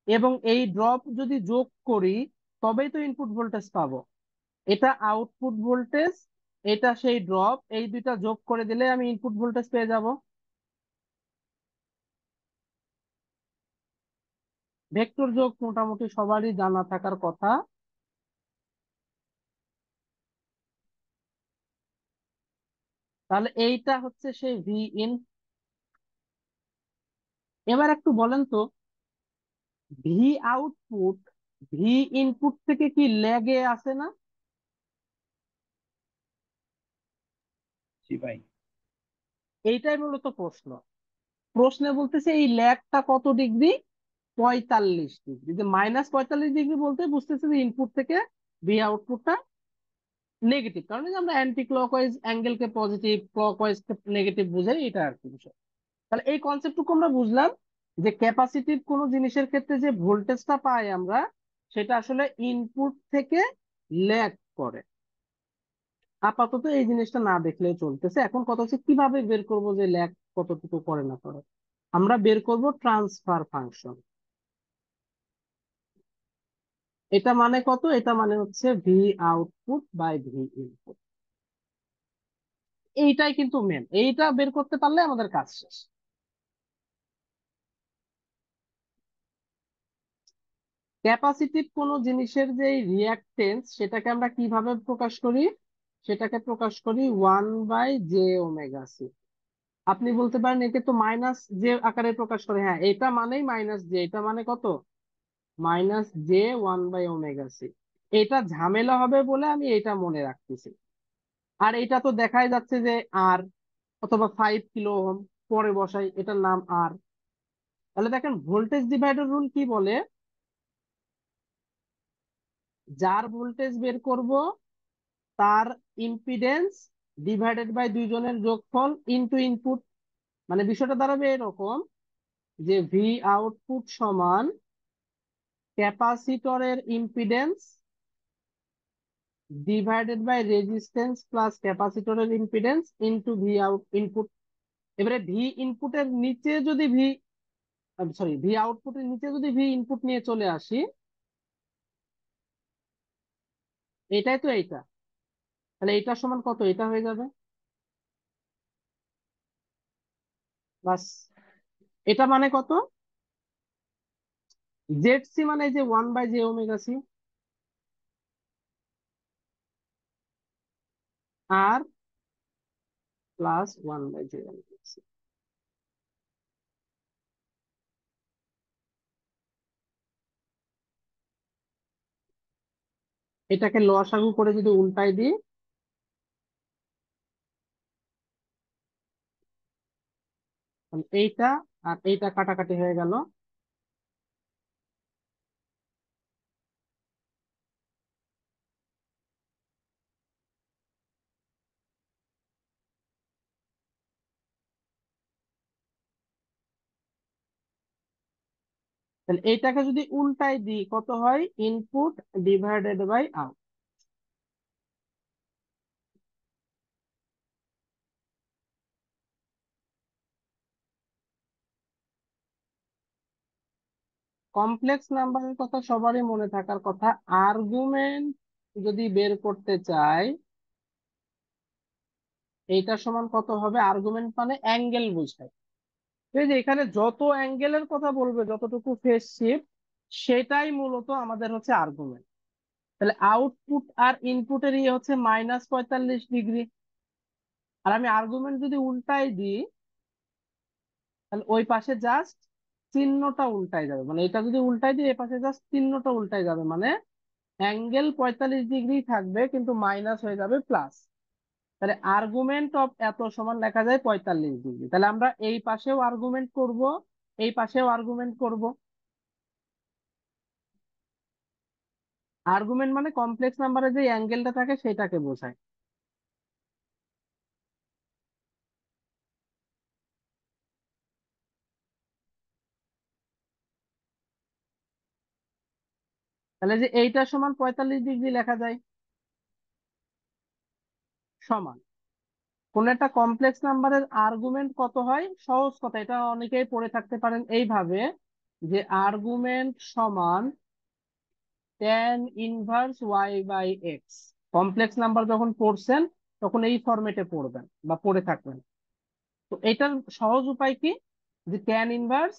এবং এই ড্রপ যদি যোগ করি তবেই তো ইনপুট ভোল্টেজ পাবো। এটা আউটপুট ভোল্টেজ, এটা সেই ড্রপ, এই দুইটা যোগ করে দিলে আমি ইনপুট ভোল্টেজ পেয়ে যাব। ভেক্টর যোগ মোটামুটি সবারই জানা থাকার কথা। তাহলে এইটা হচ্ছে সেই ভি ইন। এবার একটু বলেন তো, ভি আউটপুট ভি ইনপুট থেকে কি ল্যাগে আসে না? জি ভাই। এইটাই মূলত প্রশ্ন। প্রশ্নে বলতেছে এই ল্যাগটা কত ডিগ্রি? 45 ডিগ্রি। যে -45 ডিগ্রি বলতে বুঝতেছে যে ইনপুট থেকে ভি আউটপুটটা নেগেটিভ, কারণ এই যে আমরা অ্যান্টি ক্লকওয়াইজ অ্যাঙ্গেলকে পজিটিভ, ক্লকওয়াইজ নেগেটিভ বুঝাই, এটা আর কি বিষয়। তাহলে এই কনসেপ্টটুকু আমরা বুঝলাম যে ক্যাপাসিটিভ কোনো জিনিসের ক্ষেত্রে যে ভোল্টেজটা পাই আমরা, সেটা আসলে ইনপুট থেকে ল্যাগ করে। আপাতত এই জিনিসটা না দেখলেও চলতেছে। এখন কথা হচ্ছে কিভাবে বের করব যে ল্যাগ কতটুকু করে না করে। আমরা বের করব ট্রান্সফার ফাংশন। এটা মানে কত? এটা মানে হচ্ছে V output by V input. এইটাই কিন্তু মেন, এইটা বের করতে পারলে আমাদের কাজ শেষ। ক্যাপাসিটিভ কোন জিনিসের যে রিঅ্যাকটেন্স, সেটাকে আমরা কিভাবে প্রকাশ করি? সেটাকে প্রকাশ করি 1/j⍵c। আপনি বলতে পারেন একে তো মাইনাস জে আকারে প্রকাশ করে। হ্যাঁ, এটা মানেই মাইনাস জে, এটা মানে কত? -j1/ω⍵c। এটা ঝামেলা হবে বলে আমি এটা মনে রাখতেছি। আর এটা তো দেখাই যাচ্ছে যে আর, অথবা 5 কিলো ওহম, পরে বসাই এটার নাম আর। তাহলে দেখেন ভোল্টেজ ডিভাইডার রুল কি বলে? যার ভোল্টেজ বের করব তার ইম্পিডেন্স ডিভাইডেড বাই দুইজনের যোগফল ইনটু ইনপুট। মানে বিষয়টা দাঁড়াবে এরকম যে ভি আউটপুট সমান ক্যাপাসিটরের impedance divided by resistance plus ক্যাপাসিটরের impedance into V out input. এবারে ভি ইনপুটের নিচে যদি ভি, সরি, ভি আউটপুটের নিচে যদি ভি ইনপুট নিয়ে চলে আসি, এটাই তো এইটা। তাহলে এটা সমান কত? এটা হয়ে যাবে বাস। এটা মানে কত? জেড সি মানে যে 1/j⍵c, আর প্লাস 1/j⍵c। এটাকে লসাগু করে যদি উল্টাই দিই, তাহলে এইটা আর এইটা কাটাকাটি হয়ে গেল। তাহলে এইটাকে যদি উল্টাই দিই কত হয়? Input divided by out. Complex নাম্বারের কথা সবারই মনে থাকার কথা। আর্গুমেন্ট যদি বের করতে চাই, এইটা সমান কত হবে? আর্গুমেন্ট মানে অ্যাঙ্গেল বোঝায়। এই যে এখানে যত অ্যাঙ্গেলের কথা বলবে, যতটুকু ফেজ শিফট, সেটাই মূলত আমাদের হচ্ছে আর্গুমেন্ট। তাহলে আউটপুট আর ইনপুটের ইয়ে হচ্ছে -45 ডিগ্রি। আর আমি আর্গুমেন্ট যদি উল্টাই দিই, তাহলে ওই পাশে জাস্ট চিহ্নটা উল্টাই যাবে। মানে এটা যদি উল্টাই দিই, এই পাশে জাস্ট চিহ্নটা উল্টাই যাবে। মানে অ্যাঙ্গেল 45 ডিগ্রি থাকবে, কিন্তু মাইনাস হয়ে যাবে প্লাস। তাহলে আর্গুমেন্ট অফ এত সমান লেখা যায় 45 ডিগ্রি। তাহলে আমরা এই পাশেও আর্গুমেন্ট করব, এই পাশেও আর্গুমেন্ট করব। আর্গুমেন্ট মানে কমপ্লেক্স নাম্বারে যে অ্যাঙ্গেলটা থাকে সেটাকে বোঝায়। তাহলে যে এইটা সমান 45 ডিগ্রি লেখা যায়। সমান কোন একটা কমপ্লেক্স নাম্বারের আর্গুমেন্ট কত হয়? সহজ কথা, এটা অনেকেই পড়ে থাকতে পারেন এইভাবে, যে আর্গুমেন্ট সমান tan inverse y/x। Complex number যখন পড়ছেন তখন এই ফরম্যাটে পড়বেন বা পড়ে থাকবেন। তো এটার সহজ উপায় কি? যে tan ইনভার্স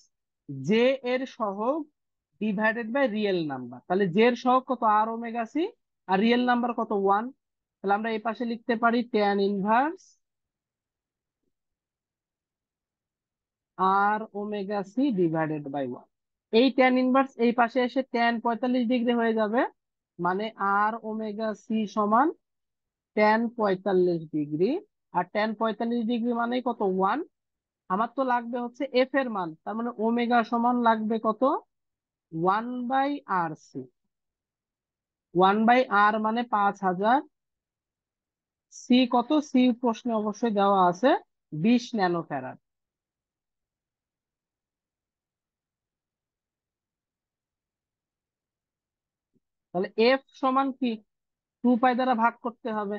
জে এর সহগ ডিভাইডেড বাই রিয়েল নাম্বার। তাহলে জে এর সহগ কত, আর ওমেগা সি, আর রিয়েল নাম্বার কত, ওয়ান। তাহলে আমরা এই পাশে লিখতে পারি tan inverse R omega C divided by one. এই ট্যান ইনভার্স এই পাশে এসে ট্যান 45 ডিগ্রি হয়ে যাবে, মানে আর ওমেগা সি সমান ট্যান 45 ডিগ্রি। আর ট্যান 45 ডিগ্রি মানে কত, ওয়ান। আমার তো লাগবে হচ্ছে এফ এর মান, তার মানে ওমেগা সমান লাগবে কত, 1/RC। 1/R মানে 5000। সি কত, সি প্রশ্নে অবশ্যই দেওয়া আছে 20 ন্যানো ফ্যারাড। তাহলে এফ সমান কি, 2 পাই দ্বারা ভাগ করতে হবে।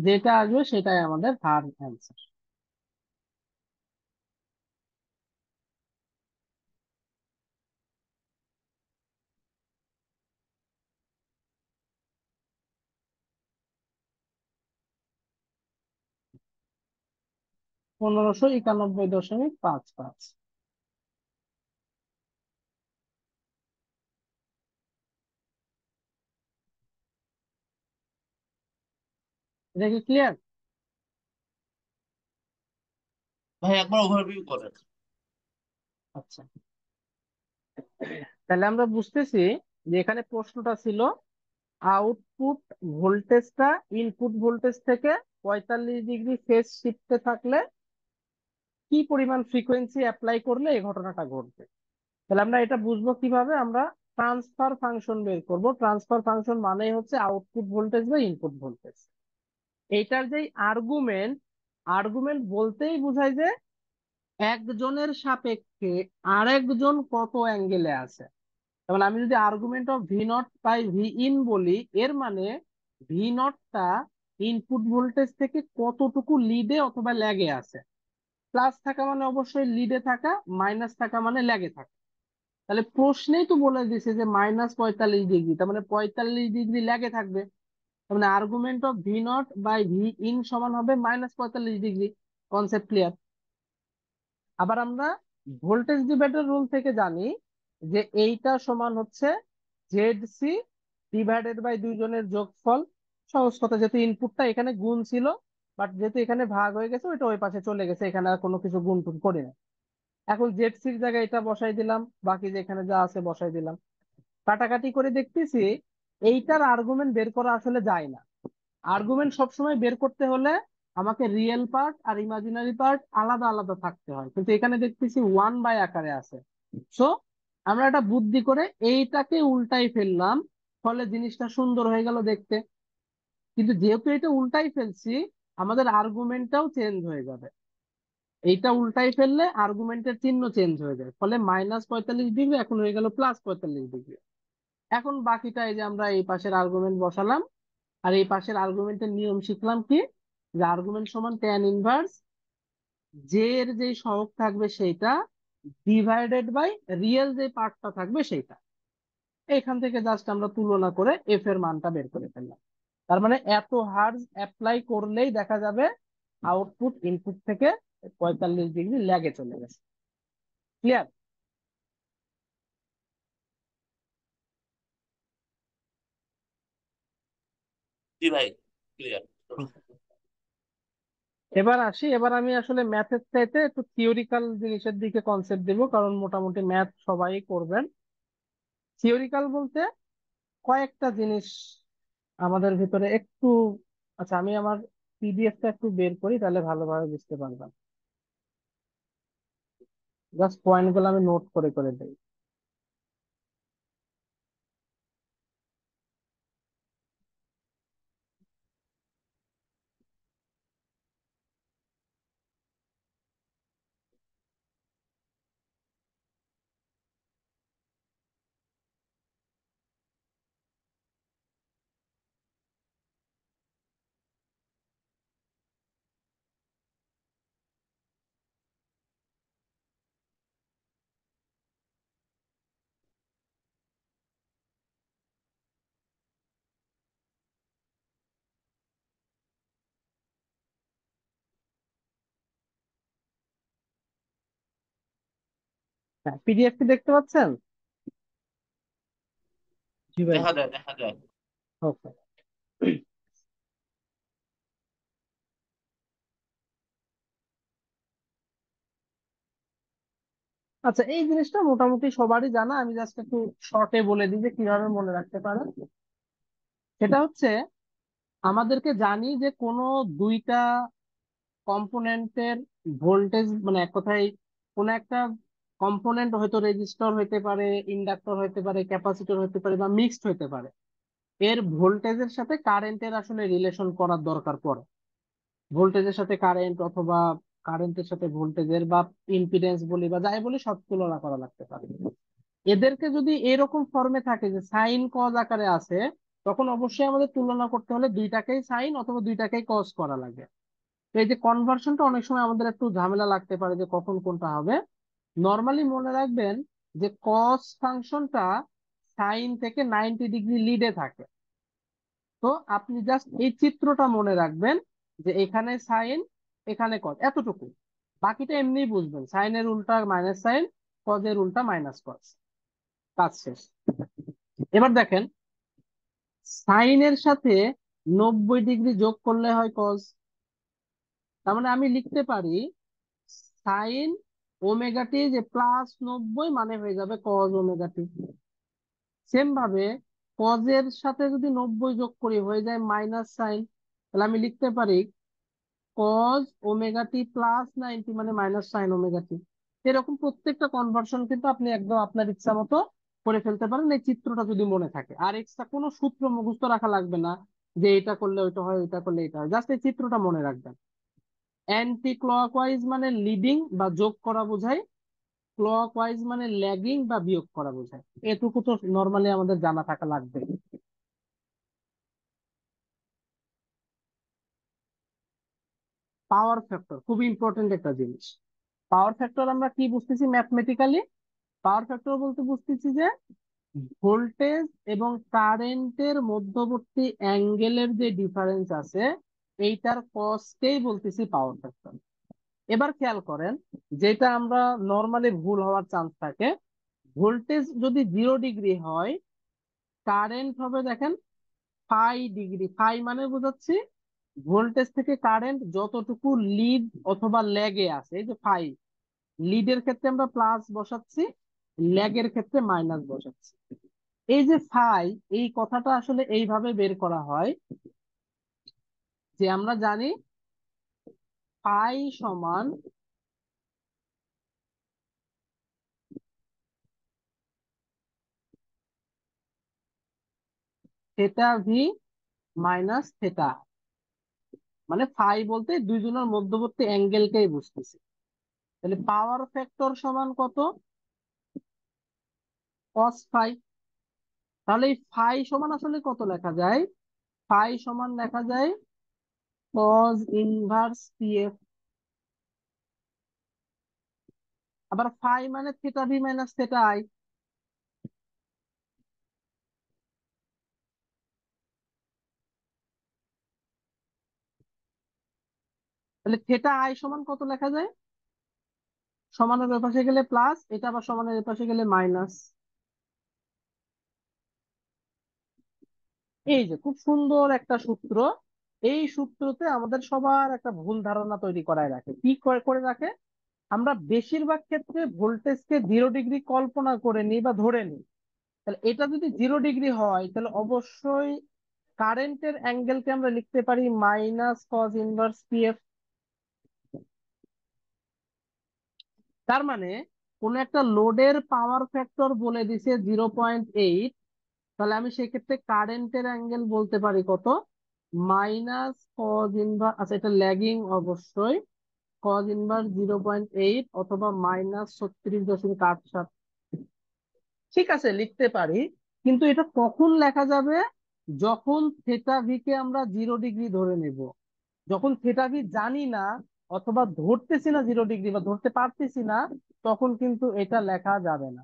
যেটা আসবে সেটাই আমাদের থার্ড অ্যান্সার। $1591.55। এটা কি ক্লিয়ার? ভাই একবার ওভারভিউ করেন। আচ্ছা, তাহলে আমরা বুঝতেছি যে এখানে প্রশ্নটা ছিল আউটপুট ভোল্টেজটা ইনপুট ভোল্টেজ থেকে 45 ডিগ্রি ফেজ শিফটে থাকলে কি পরিমাণ ফ্রিকোয়েন্সি অ্যাপ্লাই করলে এই ঘটনাটা ঘটবে। তাহলে আমরা এটা বুঝবো কিভাবে, আমরা ট্রান্সফার ফাংশন বের করব। ট্রান্সফার ফাংশন মানেই হচ্ছে আউটপুট ভোল্টেজ বা ইনপুট ভোল্টেজ। এইটার যেই আর্গুমেন্ট, আর্গুমেন্ট বলতেই বোঝায় যে একজনের সাপেক্ষে আরেকজন কত অ্যাঙ্গেলে আছে। যেমন আমি যদি argument of V naught by V in বলি, এর মানে ভি নটটা ইনপুট ভোল্টেজ থেকে কতটুকু লিডে অথবা ল্যাগে আছে। প্লাস থাকা মানে অবশ্যই লিডে থাকা, মাইনাস থাকা মানে ল্যাগে থাকা। তাহলে প্রশ্নেই তো বলে দিছে যে -45 ডিগ্রি, তার মানে 45 ডিগ্রি ল্যাগে থাকবে। তার মানে argument of V naught by V in সমান হবে -45 ডিগ্রি। Concept clear? আবার আমরা ভোল্টেজ ডিভাইডার রুল থেকে জানি যে এইটা সমান হচ্ছে জেড সি ডিভাইডেড বাই দুইজনের যোগফল। সহজ কথা, যেহেতু ইনপুটটা এখানে গুণ ছিল, বাট যেহেতু এখানে ভাগ হয়ে গেছে ওইটা ওই পাশে চলে গেছে, এখানে আর কোনো কিছু গুণ টুন করি না। এখন জেড সির জায়গায় এটা বসাই দিলাম, বাকি যেখানে যা আছে বসাই দিলাম। কাটাকাটি করে দেখতেছি এইটার আর্গুমেন্ট বের করা আসলে যায় না। আর্গুমেন্ট সবসময় বের করতে হলে আমাকে রিয়েল পার্ট আর ইমাজিনারি পার্ট আলাদা আলাদা থাকতে হয়, কিন্তু এখানে দেখতেছি 1/, আকারে আছে। সো আমরা একটা বুদ্ধি করে এইটাকে উল্টাই ফেললাম, ফলে জিনিসটা সুন্দর হয়ে গেল দেখতে। কিন্তু যেহেতু এটা উল্টাই ফেলছি, আমাদের আর্গুমেন্টটাও চেঞ্জ হয়ে যাবে। এইটা উল্টাই ফেললে আর্গুমেন্টের চিহ্ন চেঞ্জ হয়ে যায়, ফলে -45 ডিগ্রি এখন হয়ে গেল +45 ডিগ্রি। এখন বাকিটা এই যে আমরা এই পাশের আর্গুমেন্ট বসালাম, আর এই পাশের আর্গুমেন্টের নিয়ম শিখলাম কি, যে আর্গুমেন্ট সমান ট্যান ইনভার্স জে এর যে সহগ থাকবে সেইটা ডিভাইডেড বাই রিয়েল যে পার্টটা থাকবে সেইটা। এখান থেকে জাস্ট আমরা তুলনা করে এফ এর মানটা বের করে ফেললাম। তার মানে এত হার্জ অ্যাপ্লাই করলেই দেখা যাবে আউটপুট ইনপুট থেকে 45 ডিগ্রি ল্যাগে চলে গেছে। ক্লিয়ার? জি ভাই, ক্লিয়ার। এবার আসি, এবার আমি আসলে ম্যাথের চাইতে একটু থিওরিক্যাল জিনিসের দিকে কনসেপ্ট দেবো, কারণ মোটামুটি ম্যাথ সবাই করবেন। থিওরিক্যাল বলতে কয়েকটা জিনিস আমাদের ভিতরে একটু, আচ্ছা আমি আমার পিডিএফটা একটু বের করি, তাহলে ভালোভাবে বুঝতে পারবেন। জাস্ট পয়েন্ট গুলো আমি নোট করে করে দিই। হ্যাঁ, পিডিএফ টি দেখতে পাচ্ছেন? জি ভাই। দেখা যায়, দেখা যায়। ওকে। আচ্ছা, এই জিনিসটা মোটামুটি সবারই জানা, আমি জাস্ট একটু শর্টে বলে দিই যে কিভাবে মনে রাখতে পারেন। সেটা হচ্ছে, আমাদেরকে জানি যে কোনো দুইটা কম্পোনেন্টের ভোল্টেজ, মানে এক কথায় কোন একটা কম্পোনেন্ট হয়তো রেজিস্টর হইতে পারে, ইন্ডাক্টর হইতে পারে, ক্যাপাসিটর হইতে পারে, বা মিক্সড হইতে পারে, এর ভোল্টেজের সাথে কারেন্টের আসলে রিলেশন করার দরকার পড়ে। ভোল্টেজের সাথে কারেন্ট, অথবা কারেন্টের সাথে ভোল্টেজের বা ইম্পিডেন্স বলি বা যাই বলি, সব তুলনা করা লাগতে পারে। এদেরকে যদি এরকম ফর্মে থাকে যে সাইন কজ আকারে আছে, তখন অবশ্যই আমাদের তুলনা করতে হলে দুইটাকেই সাইন অথবা দুইটাকেই কজ করা লাগে। তো এই যে কনভার্সনটা অনেক সময় আমাদের একটু ঝামেলা লাগতে পারে যে কখন কোনটা হবে। নর্মালি মনে রাখবেন যে কস ফাংশনটা সাইন থেকে 90 ডিগ্রি লিডে থাকে। তো আপনি জাস্ট এই চিত্রটা মনে রাখবেন যে এখানে সাইন, এখানে কজ, এতটুকু। বাকিটা এমনি বুঝবেন, সাইনের উল্টা মাইনাস সাইন, কজের উল্টা মাইনাস কজ, কাজ শেষ। এবার দেখেন, সাইনের সাথে 90 ডিগ্রি যোগ করলে হয় কজ। তার মানে আমি লিখতে পারি সাইন ওমেগা টি, যে +90 মানে হয়ে যাবে কজ ওমেগা টি। সেম ভাবে কজের সাথে যদি 90 যোগ করি হয়ে যায় মাইনাস সাইন, তাহলে আমি লিখতে পারি কজ ওমেগা টি +90 মানে মাইনাস সাইন ওমেগা টি। এরকম প্রত্যেকটা কনভার্সন কিন্তু আপনি একদম আপনার ইচ্ছা মতো করে ফেলতে পারেন, এই চিত্রটা যদি মনে থাকে। আর এক্সট্রা কোনো সূত্র মুখস্থ রাখা লাগবে না যে এটা করলে ওইটা হয়, ওইটা করলে এটা হয়, জাস্ট এই চিত্রটা মনে রাখবেন। অ্যান্টি ক্লকওয়াইজ মানে লিডিং বা যোগ করা বোঝায়, ক্লকওয়াইজ মানে ল্যাগিং বা বিয়োগ করা বোঝায়। এটুকু তো নর্মালি আমাদের জানা থাকা লাগবে। পাওয়ার ফ্যাক্টর খুব ইম্পর্টেন্ট একটা জিনিস। পাওয়ার ফ্যাক্টর আমরা কি বুঝতেছি ম্যাথমেটিক্যালি? পাওয়ার ফ্যাক্টর বলতে বুঝতেছি যে ভোল্টেজ এবং কারেন্টের মধ্যবর্তী অ্যাঙ্গেলের যে ডিফারেন্স আছে, এইটার কসকেই বলতেছি পাওয়ার ফ্যাক্টর। এবার খেয়াল করেন, যেটা আমরা নর্মালি ভুল হওয়ার চান্স থাকে, ভোল্টেজ যদি 0 ডিগ্রি হয়, কারেন্ট হবে দেখেন 5 ডিগ্রি। মানে বোঝাচ্ছি ভোল্টেজ থেকে কারেন্ট যতটুকু লিড অথবা ল্যাগে আছে, এই যে লিডের ক্ষেত্রে আমরা প্লাস বসাচ্ছি, ল্যাগের ক্ষেত্রে মাইনাস বসাচ্ছি। এই যে এই কথাটা আসলে এইভাবে বের করা হয় যে আমরা জানি সমান থেটা ভি মাইনাস থেটা। মানে বলতে দুইজনের মধ্যবর্তী অ্যাঙ্গেলকেই বুঝতেছি। তাহলে পাওয়ার ফ্যাক্টর সমান কত? cos φ। তাহলে এই সমান আসলে কত লেখা যায়? সমান লেখা যায় cos ইনভার্স পিএফ। আবার মানে theta V minus theta I. তাহলে থেটা আই সমান কত লেখা যায়? সমানের ওই পাশে গেলে প্লাস, এটা আবার সমানের ওই পাশে গেলে মাইনাস। এই যে খুব সুন্দর একটা সূত্র। এই সূত্রতে আমাদের সবার একটা ভুল ধারণা তৈরি করায় রাখে। কি করে করে রাখে? আমরা বেশিরভাগ ক্ষেত্রে ভোল্টেজকে 0 ডিগ্রি কল্পনা করে নিই বা ধরে নিই। তাহলে এটা যদি 0 ডিগ্রি হয়, তাহলে অবশ্যই কারেন্টের অ্যাঙ্গেলকে আমরা লিখতে পারি মাইনাস কজ ইনভার্স পিএফ। তার মানে কোন একটা লোডের পাওয়ার ফ্যাক্টর বলে দিছে 0.8, তাহলে আমি সেক্ষেত্রে কারেন্টের অ্যাঙ্গেল বলতে পারি কত? মাইনাস কজ ইনভার্স, আচ্ছা এটা ল্যাগিং অবশ্যই, কজ ইনভার্স 0.8 অথবা -36.87। ঠিক আছে, লিখতে পারি। কিন্তু এটা কখন লেখা যাবে? যখন থেটা ভি কে আমরা 0 ডিগ্রি ধরে নেব। যখন থেটা ভি জানি না অথবা ধরতেছি না 0 ডিগ্রি, বা ধরতে পারতেছি না, তখন কিন্তু এটা লেখা যাবে না।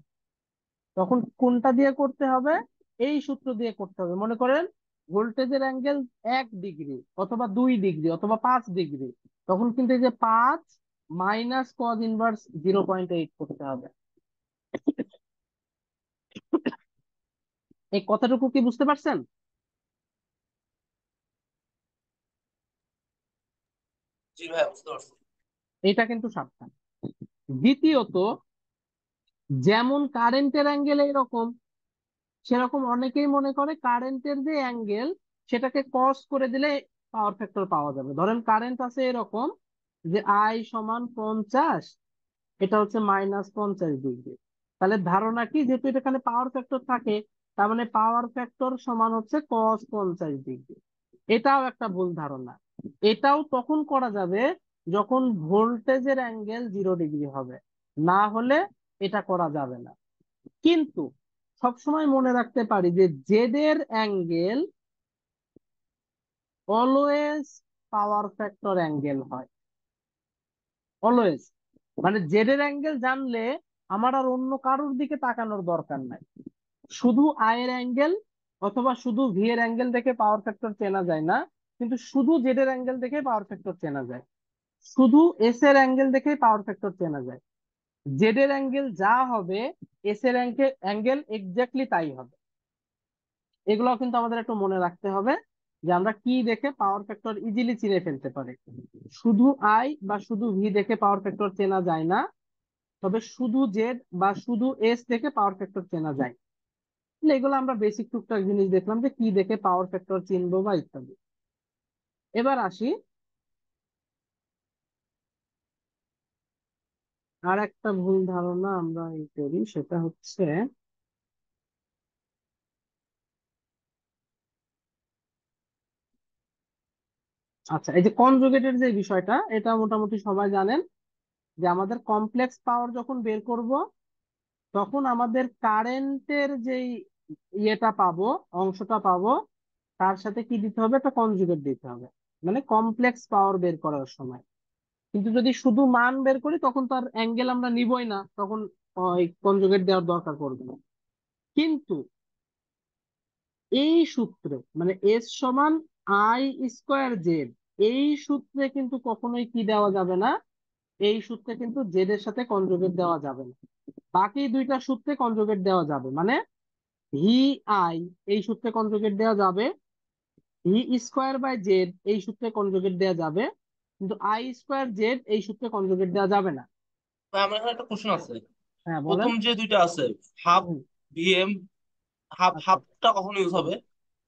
তখন কোনটা দিয়ে করতে হবে? এই সূত্র দিয়ে করতে হবে। মনে করেন ভোল্টেজের অ্যাঙ্গেল 1 ডিগ্রি অথবা 2 ডিগ্রি অথবা 5 ডিগ্রি, তখন কিন্তু এই যে 5 মাইনাস কজ ইনভার্স 0.8 করতে হবে। এই কথাটুকু কি বুঝতে পারছেন? জি ভাই, বুঝতে পারছি। এটা কিন্তু সাবধান। দ্বিতীয়ত, যেমন কারেন্টের অ্যাঙ্গেল এরকম, সেরকম অনেকেই মনে করে কারেন্টের যে অ্যাঙ্গেল সেটাকে কস করে দিলে পাওয়ার ফ্যাক্টর পাওয়া যাবে। ধরেন কারেন্ট আছে এরকম যে আই সমান 50, এটা হচ্ছে -50 ডিগ্রি। তাহলে ধারণা কি, যেহেতু এটা এখানে পাওয়ার ফ্যাক্টর থাকে, তার মানে পাওয়ার ফ্যাক্টর সমান হচ্ছে cos 50 ডিগ্রি। এটাও একটা ভুল ধারণা। এটাও তখন করা যাবে যখন ভোল্টেজের অ্যাঙ্গেল 0 ডিগ্রি হবে, না হলে এটা করা যাবে না। কিন্তু সবসময় মনে রাখতে পারি যে জেড এর angle always power factor angle হয়, অলওয়েজ। মানে জেড এর অ্যাঙ্গেল জানলে আমার আর অন্য কারোর দিকে তাকানোর দরকার নাই। শুধু আই এর অ্যাঙ্গেল অথবা শুধু ভি এর অ্যাঙ্গেল দেখে পাওয়ার ফ্যাক্টর চেনা যায় না, কিন্তু শুধু জেড এর অ্যাঙ্গেল দেখে পাওয়ার ফ্যাক্টর চেনা যায়। শুধু এস এর অ্যাঙ্গেল দেখে পাওয়ার ফ্যাক্টর চেনা যায়। জেড এর অ্যাঙ্গেল যা হবে, এস এর অ্যাঙ্গেল এক্স্যাক্টলি তাই হবে। এগুলো কিন্তু আমাদের একটু মনে রাখতে হবে যে আমরা কি দেখে পাওয়ার ফ্যাক্টর ইজিলি চিনে ফেলতে পারি। শুধু আই বা শুধু ভি দেখে পাওয়ার ফ্যাক্টর চেনা যায় না, তবে শুধু জেড বা শুধু এস দেখে পাওয়ার ফ্যাক্টর চেনা যায়। তাহলে এগুলো আমরা বেসিক টুকটাক জিনিস দেখলাম যে কি দেখে পাওয়ার ফ্যাক্টর চিনবো বা ইত্যাদি। এবার আসি আর একটা ভুল ধারণা আমরা করি, সেটা হচ্ছে আচ্ছা, এই যে কনজুগেটের যে বিষয়টা, এটা মোটামুটি সবাই জানেন যে আমাদের কমপ্লেক্স পাওয়ার যখন বের করব, তখন আমাদের কারেন্টের যেই ইয়েটা পাবো, অংশটা পাবো, তার সাথে কি দিতে হবে, একটা কনজুগেট দিতে হবে, মানে কমপ্লেক্স পাওয়ার বের করার সময়। কিন্তু যদি শুধু মান বের করি তখন তার অ্যাঙ্গেল আমরা নিবই না, তখন ওই কনজুগেট দেওয়ার দরকার পড়বে না। কিন্তু এই সূত্রে, মানে এস সমান আই স্কোয়ার জেড, এই সূত্রে কিন্তু কখনোই কি দেওয়া যাবে না, এই সূত্রে কিন্তু জেড এর সাথে কনজুগেট দেওয়া যাবে না। বাকি দুইটা সূত্রে কনজুগেট দেওয়া যাবে, মানে ভি আই এই সূত্রে কনজুগেট দেওয়া যাবে, ভি স্কোয়ার বাই জেড এই সূত্রে কনজুগেট দেওয়া যাবে, কিন্তু আই স্কোয়ার জেড এই সূত্রে কনজুগেট দেওয়া যাবে না। ভাই, আমার এখানে একটা কোশ্চেন আছে। হ্যাঁ বলেন। প্রথম যে দুইটা আছে, হাফ হুম, ভিএম, হাফ আচ্ছা। হাফটা কখন ইউজ হবে?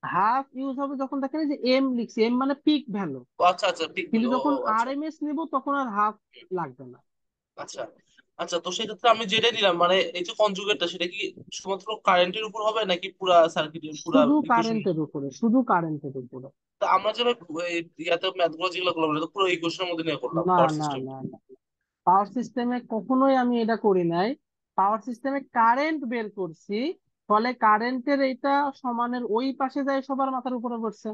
হাফ ইউজ হবে যখন দেখেন এই যে এম লিখছি, এম মানে পিক ভ্যালু, ও আচ্ছা আচ্ছা, ঠিক কিন্তু বলে। ও যখন ও, আর আচ্ছা। এম এস নিব তখন আর হাফ লাগবে না। আচ্ছা আচ্ছা, তো সেক্ষেত্রে আমি যেটা নিলাম, মানে এই যে কনজুগেটটা, সেটা কি শুধুমাত্র কারেন্টের উপর হবে নাকি পুরা সার্কিটের পুরা শুধু ইকুয়েশন? কারেন্টের উপরে, শুধু কারেন্টের উপরে। তা আমরা যে ভাই ইয়াতে ম্যাথ গুলো যেগুলো করলাম, এটা তো পুরো ইকুয়েশনের মধ্যে নিয়ে করলাম, না পাওয়ার না সিস্টেম। না না, পাওয়ার সিস্টেমে কখনোই আমি এটা করি নাই। পাওয়ার সিস্টেমে কারেন্ট বের করছি, ফলে কারেন্টের এইটা সমানের ওই পাশে যায় সবার মাথার উপরে পড়ছে।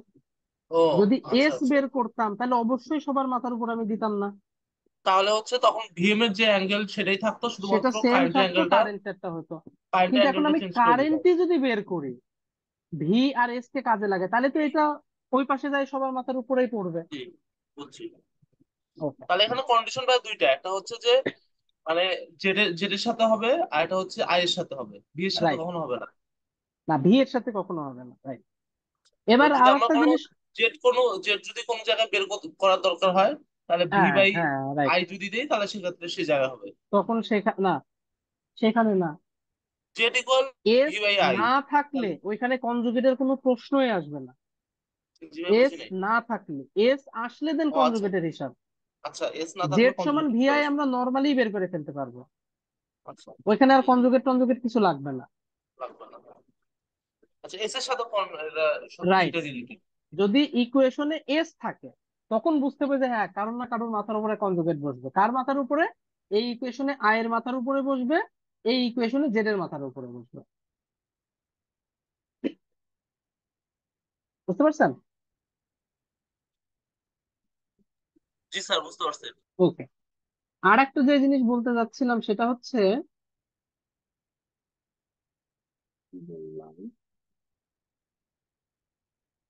ও যদি আচ্ছা এস আচ্ছা, বের করতাম তাহলে অবশ্যই সবার মাথার উপর আমি দিতাম না, তাহলে হচ্ছে তখন ভিএম এর যে অ্যাঙ্গেল সেটাই থাকতো, সেটা শুধুমাত্র সেম কারেন্টের থাকতো, অ্যাঙ্গেলটা, কারেন্টেরটা হতো। কারেন্টের কিন্তু এখন অ্যাঙ্গেলটা আমি চেঞ্জ করে দিতাম। কারেন্টই যদি বের করি, ভি আর এস কে কাজে লাগে, তাহলে তো এটা ওই পাশে যায় সবার মাথার উপরেই পড়বে। জি, বুঝছি। ওকে, তাহলে এখানে কন্ডিশনটা দুইটা, একটা হচ্ছে যে মানে জেড এর সাথে হবে, আর এটা হচ্ছে আই এর সাথে হবে, বি এর সাথে রাইট। কখনো হবে না। না, ভি এর সাথে কখনো হবে না, রাইট। তো এবার যদি আর আমরা একটা কোনো জিনিস। জেড যদি কোনো জায়গায় বের করার দরকার হয়, তাহলে ভি হ্যাঁ বাই হ্যাঁ, রাইট। আই যদি দেই, তাহলে সেক্ষেত্রে সে জায়গা হবে তখন না, সেখানে না, Z equals V by I. না থাকলে তাহলে ওইখানে কনজুগেটের কোনো প্রশ্নই আসবে না। জি ভাই, বুঝি এস নাই। না থাকলে, এস আসলে দেন ও আচ্ছা কনজুগেটের হিসাব। আচ্ছা, এস না থাকলে জেড সমান কনজুগেট করতে ভিআই হবে। আমরা নর্মালি বের করে ফেলতে পারবো, আচ্ছা, ওইখানে আর কনজুগেট টনজুগেট কিছু লাগবে না। লাগবে না। আচ্ছা, এস এর সাথে এটা রাইট। দুইটা রিলেটিভ। যদি ইকুয়েশনে এস থাকে তখন বুঝতে হবে যে হ্যাঁ, কারোর না কারোর মাথার উপরে কনজুগেট বসবে। কার মাথার উপরে? এই ইকুয়েশনে আই এর মাথার উপরে বসবে, এই ইকুয়েশনে জেড এর মাথার উপরে বসবে। বুঝতে পারছেন? জি স্যার, বুঝতে পারছি। ওকে। আর একটা যে জিনিস বলতে যাচ্ছিলাম সেটা হচ্ছে, কি বললাম?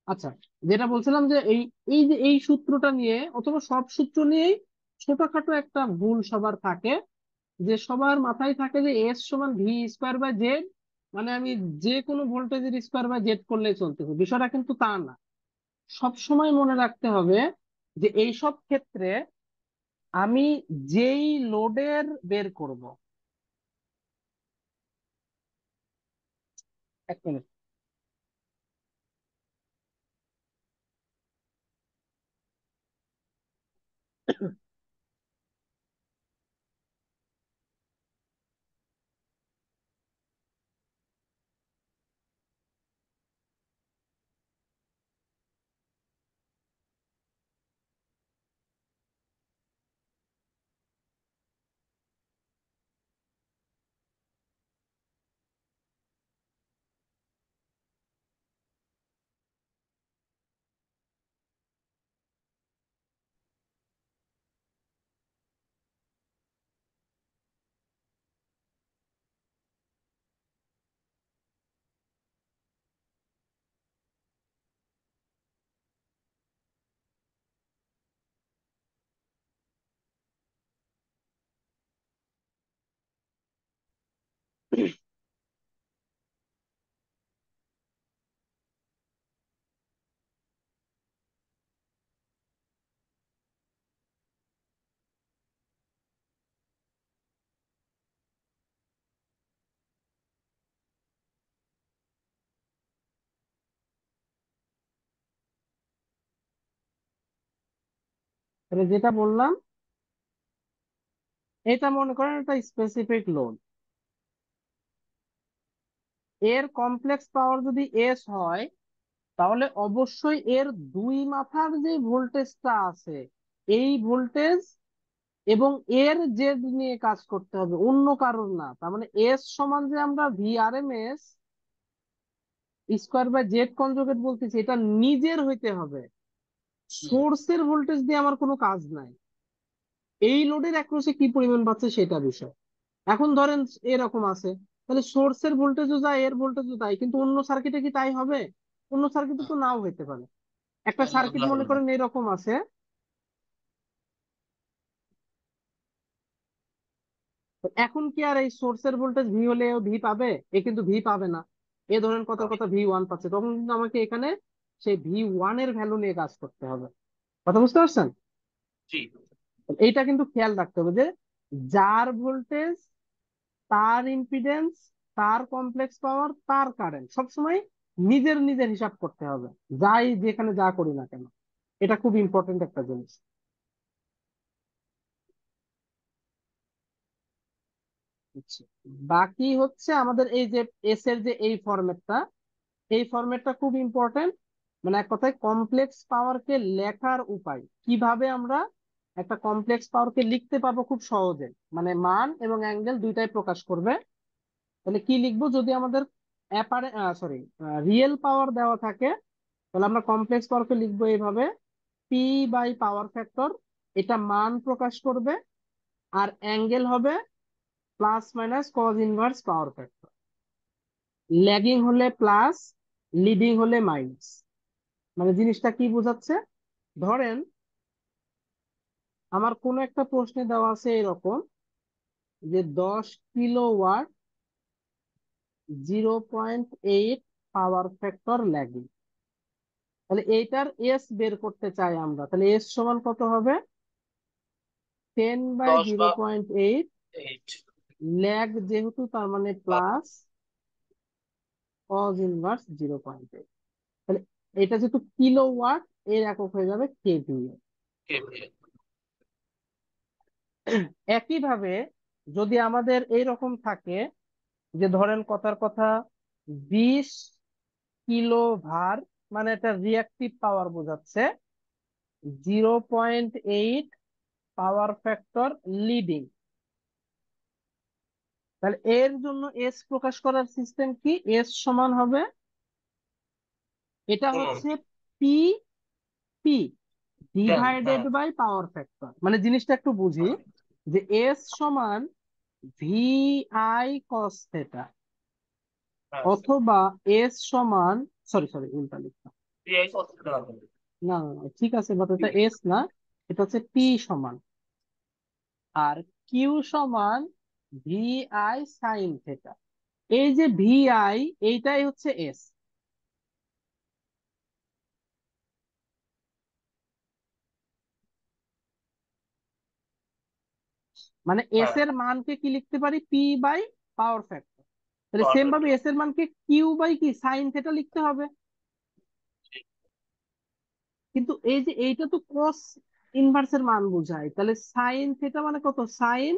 আচ্ছা, যেটা বলছিলাম যে এই এই যে এই সূত্রটা নিয়ে অথবা সব সূত্র নিয়েই ছোটখাটো একটা ভুল সবার থাকে, যে সবার মাথায় থাকে যে এস সমান ভি স্কোয়ার বাই জেড, মানে আমি যে কোনো ভোল্টেজের স্কোয়ার বাই জেড করলে চলতেছে, বিষয়টা কিন্তু তা না। সব সময় মনে রাখতে হবে যে এই সব ক্ষেত্রে আমি যেই লোডের বের করব, এক মিনিট। তাহলে যেটা বললাম, এটা মনে করেন একটা স্পেসিফিক লোড, এর কমপ্লেক্স পাওয়ার যদি এস হয়, তাহলে অবশ্যই এর দুই মাথার যে ভোল্টেজটা আছে, এই ভোল্টেজ এবং এর জেড নিয়ে কাজ করতে হবে, অন্য কারণ না। তার মানে এস সমান যে আমরা V R M S square by Z conjugate বলতেছি, এটা নিজের হইতে হবে। হুম। সোর্সের ভোল্টেজ দিয়ে আমার কোনো কাজ নাই, এই লোডের অ্যাক্রোসে কি পরিমাণ পাচ্ছে সেটা বিষয়। এখন ধরেন এরকম আছে, তাহলে সোর্সের ভোল্টেজও যায়, এর ভোল্টেজও তাই, কিন্তু অন্য সার্কিটে কি তাই হবে? অন্য সার্কিটে তো নাও হইতে পারে। একটা সার্কিট মনে করেন এরকম আছে, তো এখন কি আর এই সোর্সের ভোল্টেজ ভি হলে ভি পাবে? এ কিন্তু ভি পাবে না। এ ধরেন কত কথা ভি ওয়ান পাচ্ছে, তখন কিন্তু আমাকে এখানে সেই ভি ওয়ান এর ভ্যালু নিয়ে কাজ করতে হবে। কথা বুঝতে পারছেন? জি। এইটা কিন্তু খেয়াল রাখতে হবে যে যার ভোল্টেজ, তার ইম্পিডেন্স, তার কমপ্লেক্স পাওয়ার, তার কারেন্ট সবসময় নিজের নিজের হিসাব করতে হবে, যাই যেখানে যা করি না কেন। এটা খুব ইম্পর্টেন্ট একটা জিনিস। আচ্ছা, বাকি হচ্ছে আমাদের এই যে এস এর যে এই ফরম্যাটটা, এই ফরম্যাটটা খুব ইম্পর্টেন্ট। মানে এক কথায় কমপ্লেক্স পাওয়ারকে লেখার উপায় কিভাবে আমরা একটা কমপ্লেক্স পাওয়ারকে লিখতে পারবো খুব সহজে, মানে মান এবং অ্যাঙ্গেল দুইটাই প্রকাশ করবে। তাহলে কি লিখবো? যদি আমাদের সরি, রিয়েল পাওয়ার দেওয়া থাকে, তাহলে আমরা কমপ্লেক্স পাওয়ারকে লিখবো এইভাবে: পি বাই পাওয়ার ফ্যাক্টর, এটা মান প্রকাশ করবে। আর অ্যাঙ্গেল হবে plus minus cos inverse power factor. Lagging হলে প্লাস, লিডিং হলে মাইনাস। মানে জিনিসটা কি বোঝাচ্ছে? ধরেন আমার কোন একটা প্রশ্নে দেওয়া আছে এরকম যে 10 কিলোওয়াট 0.8 পাওয়ার ফ্যাক্টর ল্যাগিং, তাহলে এইটার এস বের করতে চাই আমরা, তাহলে এস সমান কত হবে? 10 বাই 10 জিরো বা পয়েন্ট এইট 8। ল্যাগ যেহেতু, তার মানে প্লাস কজ ইনভার্স 0.8। তাহলে এটা যেহেতু কিলোওয়াট, এর একক হয়ে যাবে কেভিএ। একইভাবে যদি আমাদের এইরকম থাকে যে ধরেন কথার কথা 20 কিলো ভার, মানে এটা রিয়াক্টিভ পাওয়ার বোঝাচ্ছে, 0.8 পাওয়ার ফ্যাক্টর লিডিং, তাহলে এর জন্য এস প্রকাশ করার সিস্টেম কি? এস সমান হবে, এটা হচ্ছে পি, পি 10। ডিভাইডেড হ্যাঁ, বাই পাওয়ার ফ্যাক্টর। মানে জিনিসটা একটু বুঝি, যে এস সমান ভি আই কস থেটা, হ্যাঁ, অথবা এস সমান, সরি সরি উল্টা লিখলাম, পিআই কত টাকা? না না না, ঠিক আছে, বাট এটা এস না, এটা হচ্ছে পি সমান, আর কিউ সমান ভি আই সাইন থেটা। এই যে VI এইটাই হচ্ছে S। মানে এস হ্যাঁ, এর মানকে কি লিখতে পারি, P বাই পাওয়ার ফ্যাক্টর। তাহলে সেম পারফেক্ট। ভাবে এস এর মানকে কিউ বাই কি সাইন থেটা লিখতে হবে। কিন্তু এই যে এইটা তো কস ইনভার্সের মান বোঝায়, তাহলে সাইন থেটা মানে কত, সাইন,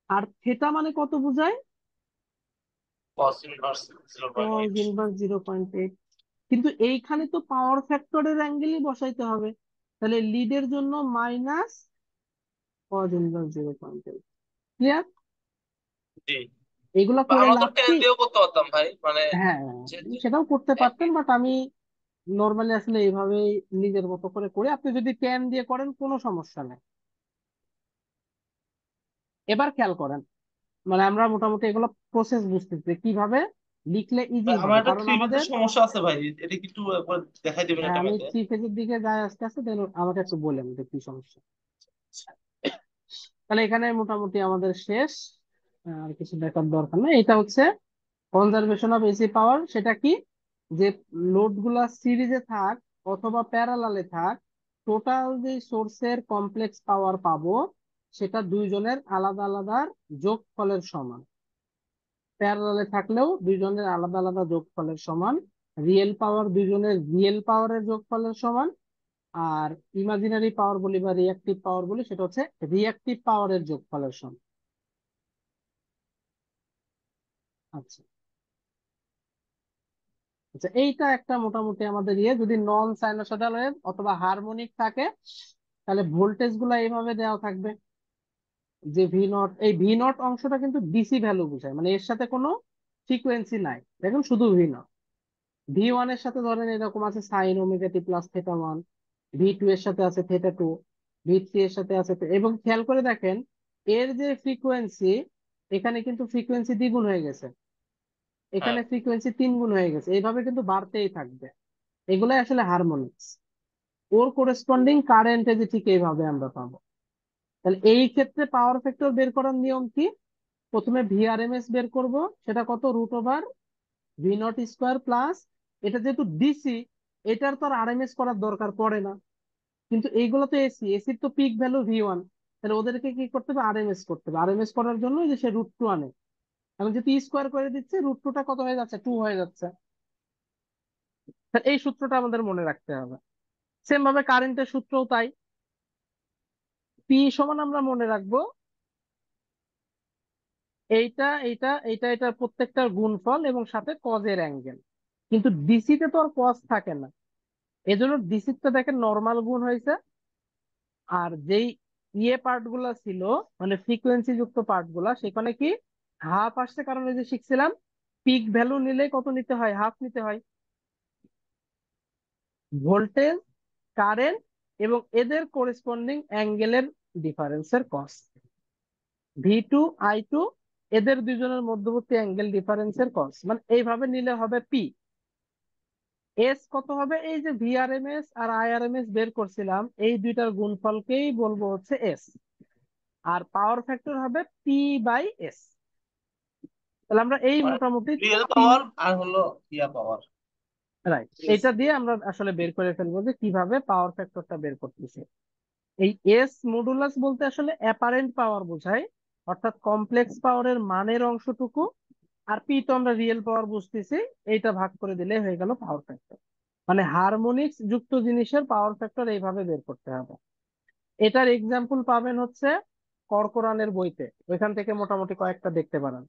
আর থেটা মানে কত বোঝায়, কস ইনভার্স 0.8। Cos inverse 0.8। কিন্তু এইখানে তো পাওয়ার ফ্যাক্টরের অ্যাঙ্গেলই বসাইতে হবে, তাহলে লিডের জন্য মাইনাস কস ইনভার্স 0.8। ক্লিয়ার? জি, এগুলা বা করে আমরা তো লাভ টেন কি? দিয়েও করতে পারতাম ভাই, মানে হ্যাঁ, যেহেতু সেটাও করতে পারতেন, একই। বাট আমি নর্মালি আসলে এইভাবেই নিজের মতো করে করি। আপনি যদি 10 দিয়ে করেন কোনো সমস্যা নেই। এবার খেয়াল করেন, মানে আমরা মোটামুটি এগুলো প্রসেস বুঝতেছি কিভাবে লিখলে ইজি ভাই, আমার হবে, একটা কারণ থ্রি আমাদের, ফেজের সমস্যা আছে ভাই, এটা কি একটু একবার দেখাই দিবেন হ্যাঁ এটা আমি আমাকে? থ্রি ফেজের দিকে যাই আস্তে আস্তে, দেন আমাকে একটু বলেন যে কি সমস্যা। তাহলে এখানে মোটামুটি আমাদের শেষ, আর কিছু দেখার দরকার নেই। এটা হচ্ছে কনজারভেশন অফ এসি পাওয়ার। সেটা কি, যে লোড গুলা সিরিজে থাক অথবা প্যারালালে থাক, টোটাল যে সোর্সের কমপ্লেক্স পাওয়ার পাবো সেটা দুইজনের আলাদা আলাদা যোগফলের সমান। প্যারালালে থাকলেও দুইজনের আলাদা আলাদা যোগফলের সমান। রিয়েল পাওয়ার দুইজনের রিয়েল পাওয়ারের যোগফলের সমান। আর ইমাজিনারি পাওয়ার বলি বা রিয়াক্টিভ পাওয়ার বলি, সেটা হচ্ছে রিয়াক্টিভ পাওয়ারের যোগফলের সমান। আচ্ছা, আচ্ছা, এইটা একটা মোটামুটি আমাদের ইয়ে। যদি নন সাইনোসয়েডাল ওয়েভ অথবা হারমোনিক থাকে, তাহলে ভোল্টেজ গুলা এইভাবে দেওয়া থাকবে, যে ভি নট, এই ভি নট অংশটা কিন্তু ডিসি ভ্যালু বোঝায়, মানে এর সাথে কোনো ফ্রিকোয়েন্সি নাই, দেখুন শুধু ভি নট। ভি ওয়ান এর সাথে ধরেন এরকম আছে sine omega t plus theta one, V two এর সাথে আছে থেটা টু, ভি থ্রি এর সাথে আছে এবং খেয়াল করে দেখেন এর যে ফ্রিকোয়েন্সি, এখানে কিন্তু ফ্রিকোয়েন্সি দ্বিগুণ হয়ে গেছে, হ্যাঁ, এখানে ফ্রিকোয়েন্সি তিন গুণ হয়ে গেছে, এইভাবে কিন্তু বাড়তেই থাকবে। এগুলাই আসলে হারমোনিক্স। ওর করেসপন্ডিং কারেন্ট যে ঠিক এইভাবে আমরা পাবো। তাহলে এই ক্ষেত্রে পাওয়ার ফ্যাক্টর বের করার নিয়ম কি, প্রথমে ভিআরএমএস বের করব, সেটা কত, √over V naught square plus, এটা যেহেতু ডিসি এটার তো আর আরএমএস করার দরকার পড়ে না, কিন্তু এইগুলো তো এসি, এসির তো পিক ভ্যালু ভি ওয়ান, তাহলে ওদেরকে কি করতে হবে, আরএমএস করতে হবে। আরএমএস করার জন্য এই যে সে √2 আনে, এখন যেহেতু স্কোয়ার করে দিচ্ছে, √2টা কত হয়ে যাচ্ছে, 2 হয়ে যাচ্ছে। তাহলে এই সূত্রটা আমাদের মনে রাখতে হবে। সেম ভাবে কারেন্টের সূত্রও তাই, পি সমান আমরা মনে রাখবো এইটা এইটা এইটা এটার প্রত্যেকটার গুণফল এবং সাথে কজের অ্যাঙ্গেল। কিন্তু ডিসিতে তো আর কজ থাকে না, এজন্য ডিসিতে দেখেন নর্মাল গুণ হয়েছে। আর যেই ইয়ে পার্ট গুলা ছিল, মানে ফ্রিকোয়েন্সি যুক্ত পার্ট গুলা, সেখানে কি হাফ আসছে, কারণ ওই যে শিখছিলাম পিক ভ্যালু নিলে কত নিতে হয়, হাফ নিতে হয়। ভোল্টেজ, কারেন্ট এবং এদের করেসপন্ডিং অ্যাঙ্গেলের ডিফারেন্সের কস, V2 I2, এদের দুইজনের মধ্যবর্তী অ্যাঙ্গেল ডিফারেন্সের কস, মানে এইভাবে নিলে হবে পি। এস কত হবে, এই যে ভিআরএমএস আর আইআরএমএস বের করছিলাম, এই দুইটার গুণফলকেই বলবো হচ্ছে এস। আর পাওয়ার ফ্যাক্টর হবে পি বাই এস। তাহলে আমরা এই মানে মোটামুটি রিয়েল তিন, পাওয়ার আর হলো ইয়া পাওয়ার। রাইট, ঠিক আছে। এটা দিয়ে আমরা আসলে বের করে ফেলবো যে কিভাবে পাওয়ার ফ্যাক্টরটা বের করতেছি। এই এস মডুলাস বলতে আসলে অ্যাপারেন্ট পাওয়ার বোঝায়, অর্থাৎ কমপ্লেক্স পাওয়ারের মানের অংশটুকু। আর পি তো আমরা রিয়েল পাওয়ার বুঝতেছি, এইটা ভাগ করে দিলে হয়ে গেল পাওয়ার ফ্যাক্টর। মানে হারমোনিক্স যুক্ত জিনিসের পাওয়ার ফ্যাক্টর এইভাবে বের করতে হবে। এটার এক্সাম্পল পাবেন হচ্ছে করকোরানের বইতে, ওইখান থেকে মোটামুটি কয়েকটা দেখতে পারেন।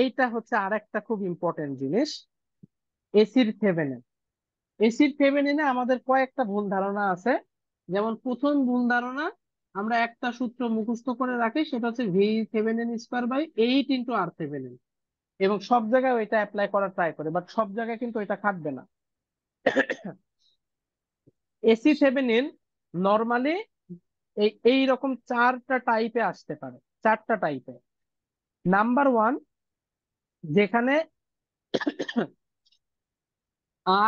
এইটা হচ্ছে আরেকটা খুব ইম্পর্টেন্ট জিনিস, এসির থেভেনিন। এসির থেভেনিনে আমাদের কয়েকটা ভুল ধারণা আছে। যেমন প্রথম ভুল ধারণা, আমরা একটা সূত্র মুখস্থ করে রাখি, সেটা হচ্ছে V Thevenin² / 8 × R Thevenin, এবং সব জায়গায় ওইটা অ্যাপ্লাই করার ট্রাই করে, বাট সব জায়গায় কিন্তু ওইটা খাটবে না। এসি থেভেনিন নর্মালি এই রকম চারটা টাইপে আসতে পারে, চারটা টাইপে। নাম্বার 1, যেখানে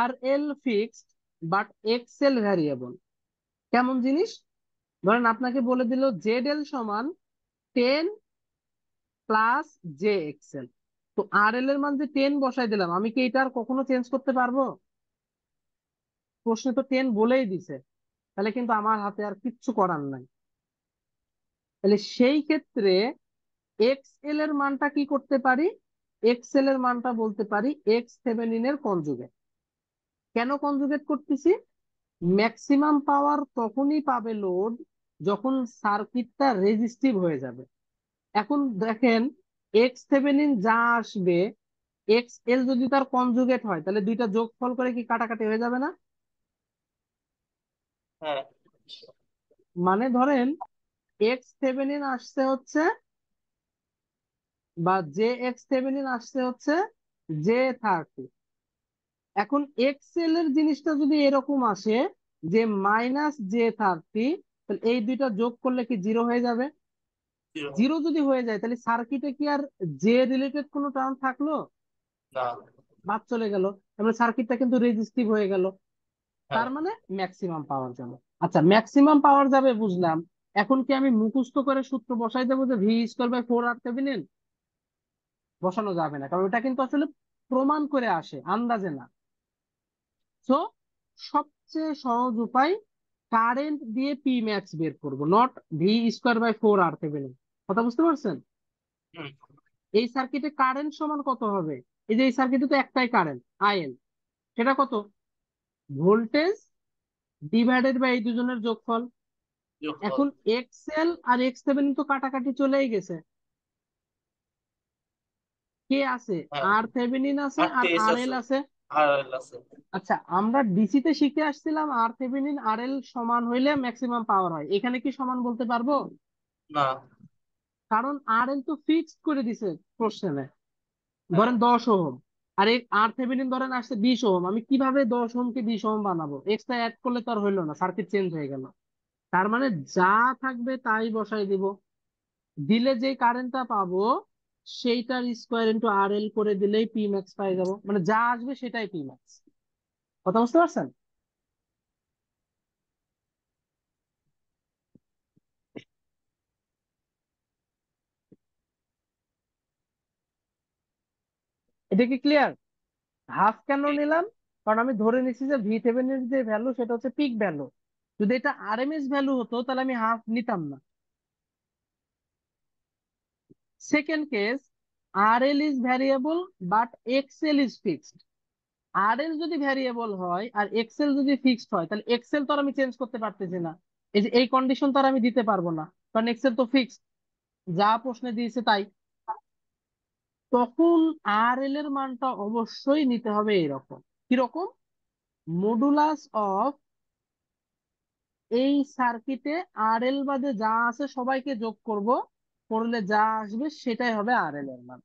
RL fixed but XL variable, কেমন জিনিস? ধরেন আপনাকে বলে দিল জেড এল সমান 10 প্লাস জে এক্সেল। তো আর এল এর মান যে 10 বসাই দিলাম, আমি কি এটা আর কখনো চেঞ্জ করতে পারবো? প্রশ্নে তো 10 বলেই দিছে, তাহলে কিন্তু আমার হাতে আর কিচ্ছু করার নাই। তাহলে সেই ক্ষেত্রে এক্স এল এর মানটা কি করতে পারি? এক্স এল এর মানটা বলতে পারি এক্স থেভেনিনের কনজুগেট। কেন কনজুগেট করতেছি? ম্যাক্সিমাম পাওয়ার তখনই পাবে লোড যখন সার্কিটটা রেজিস্টিভ হয়ে যাবে। এখন দেখেন, এক্স থেভেনিন যা আসবে, এক্স এল যদি তার কনজুগেট হয়, তাহলে দুইটা যোগফল করে কি কাটাকাটি হয়ে যাবে না? হ্যাঁ। মানে ধরেন এক্স থেভেনিন আসছে হচ্ছে, বা জে এক্স থেভেনিন আসছে হচ্ছে J30। এখন এক্সেল এর জিনিসটা যদি এরকম আসে যে -J30, তাহলে এই দুইটা যোগ করলে কি জিরো হয়ে যাবে? জিরো। জিরো যদি হয়ে যায়, তাহলে সার্কিটে কি আর জে রিলেটেড কোনো টার্ম থাকলো? না। বাদ চলে গেল। তাহলে সার্কিটটা কিন্তু রেজিস্টিভ হয়ে গেল। হ্যাঁ। তার মানে ম্যাক্সিমাম পাওয়ার যাবে। আচ্ছা, ম্যাক্সিমাম পাওয়ার যাবে বুঝলাম। এখন কি আমি মুখস্থ করে সূত্র বসাই দেবো যে V²/4 R থেভেনিন? বসানো যাবে না, কারণ ওটা কিন্তু আসলে প্রমাণ করে আসে, আন্দাজে না। সো সবচেয়ে সহজ উপায়, কারেন্ট দিয়ে পি ম্যাক্স বের করবো, নট V²/4 R থেভেনিন। কথা বুঝতে পারছেন? হুম। এই সার্কিটে কারেন্ট সমান কত হবে? এই যে এই সার্কিটে তো একটাই কারেন্ট, আইএল। সেটা কত? ভোল্টেজ ডিভাইডেড বাই এই দুজনের যোগফল। যোগফল। এখন এক্সএল আর এক্স থেভেনিন তো কাটাকাটি চলেই গেছে। কে আছে? হ্যাঁ। আর থেভেনিন আছে আর আর টেস আর এল আছে। আছে। আর এল আছে। আচ্ছা, আমরা ডিসি তে শিখে আসছিলাম আর থেভেনিন আর এল সমান হইলে ম্যাক্সিমাম পাওয়ার হয়। এখানে কি সমান বলতে পারবো? না। কারণ আর এল তো ফিক্সড করে দিছে প্রশ্নে। হ্যাঁ। ধরেন 10 ওহম, আর এই আর থেভেনিন ধরেন আসছে 20 ওহম। আমি কিভাবে 10 ওহমকে 20 ওহম বানাবো? এক্সট্রা অ্যাড করলে তো আর হইলো না, সার্কিট চেঞ্জ হয়ে গেল। তার মানে যা থাকবে তাই বসাই দিব। দিলে যে কারেন্টটা পাবো সেইটার স্কোয়ার ইন্টু আর এল করে দিলেই পি ম্যাক্স পাই যাবো। মানে যা আসবে সেটাই পি ম্যাক্স। কথা বুঝতে পারছেন? এটা কি ক্লিয়ার? হাফ কেন নিলাম? কারণ আমি ধরে নিচ্ছি যে ভি থেভেনিনের যে ভ্যালু সেটা হচ্ছে পিক ভ্যালু। যদি এটা আরএমএস ভ্যালু হতো তাহলে আমি হাফ নিতাম না। Second case, R L is variable but XL is fixed. R L যদি ভ্যারিয়েবল হয় আর এক্সএল যদি ফিক্সড হয়, তাহলে এক্সএল তো আর আমি চেঞ্জ করতে পারতেছি না। এই যে এই কন্ডিশন তো আর আমি দিতে পারবো না, কারণ এক্সএল তো ফিক্সড, যা প্রশ্নে দিয়েছে তাই। তখন আর এল এর মানটা অবশ্যই নিতে হবে এরকম। কিরকম? মডুলাস অফ এই সার্কিটে আর এল বাদে যা আছে সবাইকে যোগ করব, করলে যা আসবে সেটাই হবে আর এল এর মান।